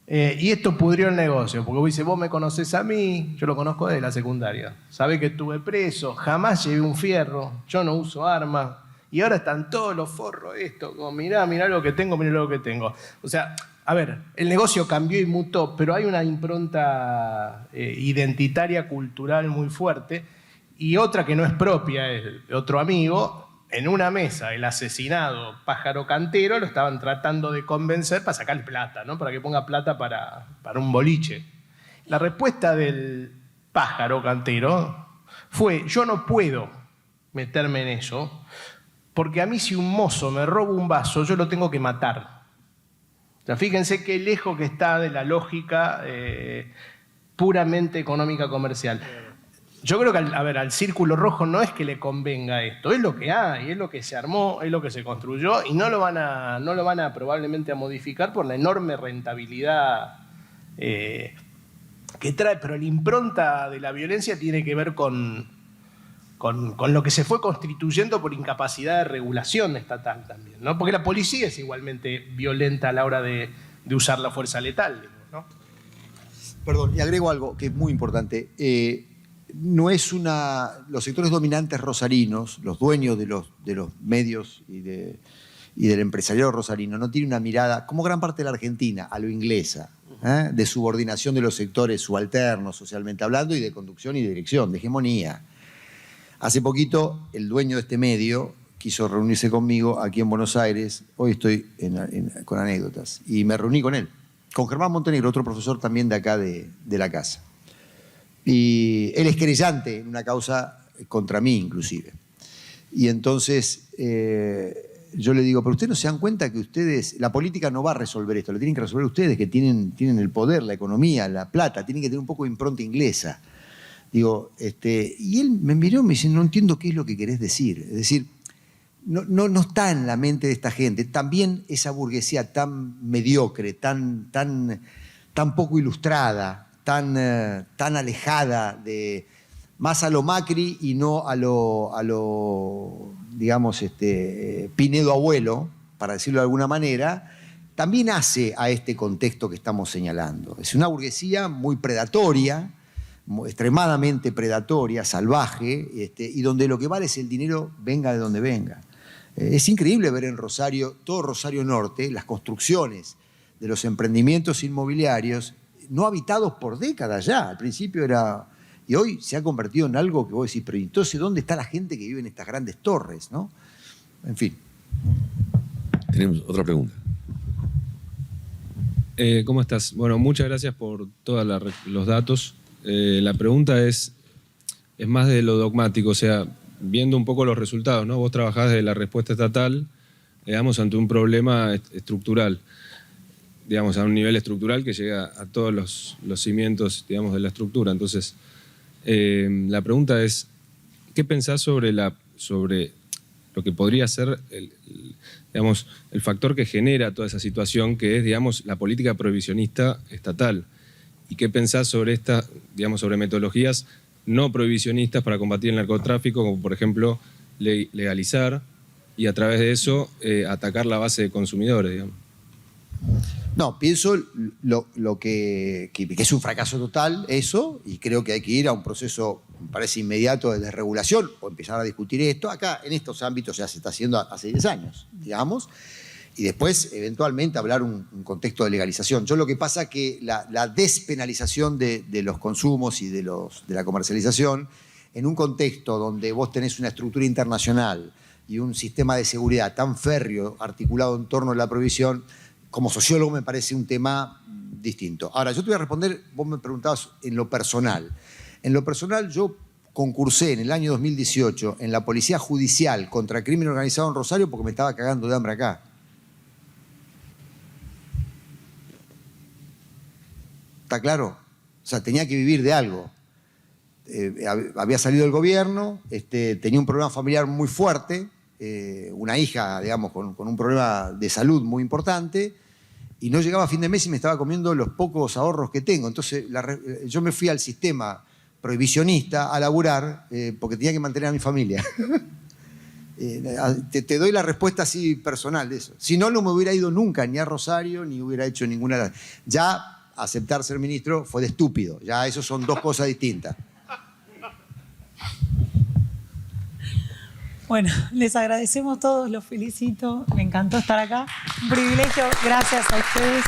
Y esto pudrió el negocio, porque vos dices, vos me conocés a mí, yo lo conozco desde la secundaria. Sabés que estuve preso, jamás llevé un fierro, yo no uso armas, y ahora están todos los forros esto, como mirá lo que tengo, mirá lo que tengo. O sea, a ver, el negocio cambió y mutó, pero hay una impronta identitaria, cultural muy fuerte, y otra que no es propia, es de otro amigo. En una mesa, el asesinado Pájaro Cantero lo estaban tratando de convencer para sacarle plata, ¿no? Para que ponga plata para un boliche. La respuesta del Pájaro Cantero fue, yo no puedo meterme en eso, porque a mí si un mozo me roba un vaso, yo lo tengo que matar. O sea, fíjense qué lejos que está de la lógica puramente económica comercial. Yo creo que al Círculo Rojo no es que le convenga esto, es lo que hay, es lo que se armó, es lo que se construyó, y no lo van a probablemente a modificar por la enorme rentabilidad que trae. Pero la impronta de la violencia tiene que ver con lo que se fue constituyendo por incapacidad de regulación estatal también, ¿no? Porque la policía es igualmente violenta a la hora de usar la fuerza letal, ¿no? Perdón, y agrego algo que es muy importante. No es los sectores dominantes rosarinos, los dueños de los medios y del empresariado rosarino, no tienen una mirada, como gran parte de la Argentina, a lo inglesa, de subordinación de los sectores subalternos, socialmente hablando, y de conducción y de dirección, de hegemonía. Hace poquito, el dueño de este medio quiso reunirse conmigo aquí en Buenos Aires. Hoy estoy con anécdotas. Y me reuní con él, con Germán Montenegro, otro profesor también de acá de la casa. Y él es querellante en una causa contra mí, inclusive. Y entonces yo le digo, pero ustedes no se dan cuenta que la política no va a resolver esto, lo tienen que resolver ustedes, que tienen el poder, la economía, la plata, tienen que tener un poco de impronta inglesa. Digo, y él me miró y me dice, no entiendo qué es lo que querés decir. Es decir, no está en la mente de esta gente. También esa burguesía tan mediocre, tan poco ilustrada, tan alejada más a lo Macri y no a lo digamos, Pinedo abuelo, para decirlo de alguna manera, también hace a este contexto que estamos señalando. Es una burguesía muy predatoria, extremadamente predatoria, salvaje, y donde lo que vale es el dinero, venga de donde venga. Es increíble ver en Rosario, todo Rosario Norte, las construcciones de los emprendimientos inmobiliarios no habitados por décadas ya. Al principio era... Y hoy se ha convertido en algo que vos decís, pero entonces, ¿dónde está la gente que vive en estas grandes torres, ¿no? en fin. Tenemos otra pregunta. ¿Cómo estás? Bueno, muchas gracias por todos los datos. La pregunta es más de lo dogmático, o sea, viendo un poco los resultados, ¿no? Vos trabajás de la respuesta estatal, digamos, ante un problema estructural, digamos, a un nivel estructural que llega a todos los cimientos, digamos, de la estructura. Entonces, la pregunta es, ¿qué pensás sobre lo que podría ser digamos, el factor que genera toda esa situación, que es, digamos, la política prohibicionista estatal? ¿Y qué pensás sobre digamos, sobre metodologías no prohibicionistas para combatir el narcotráfico, como por ejemplo legalizar y a través de eso atacar la base de consumidores, digamos? No, pienso lo que es un fracaso total eso, y creo que hay que ir a un proceso, me parece, inmediato de desregulación o empezar a discutir esto. Acá, en estos ámbitos, ya se está haciendo hace 10 años, digamos, y después, eventualmente, hablar un contexto de legalización. Yo lo que pasa es que la despenalización de los consumos y de la comercialización, en un contexto donde vos tenés una estructura internacional y un sistema de seguridad tan férreo articulado en torno a la prohibición, como sociólogo me parece un tema distinto. Ahora, yo te voy a responder, vos me preguntabas en lo personal. En lo personal, yo concursé en el año 2018 en la Policía Judicial contra el Crimen Organizado en Rosario porque me estaba cagando de hambre acá. ¿Está claro? O sea, tenía que vivir de algo. Había salido del gobierno, tenía un problema familiar muy fuerte, una hija, digamos, con un problema de salud muy importante, y no llegaba a fin de mes y me estaba comiendo los pocos ahorros que tengo. Entonces yo me fui al sistema prohibicionista a laburar porque tenía que mantener a mi familia. Te doy la respuesta así personal de eso. Si no, no me hubiera ido nunca ni a Rosario ni hubiera hecho ninguna... Ya aceptar ser ministro fue de estúpido. Ya eso son dos cosas distintas. Bueno, les agradecemos todos, los felicito. Me encantó estar acá. Un privilegio. Gracias a ustedes.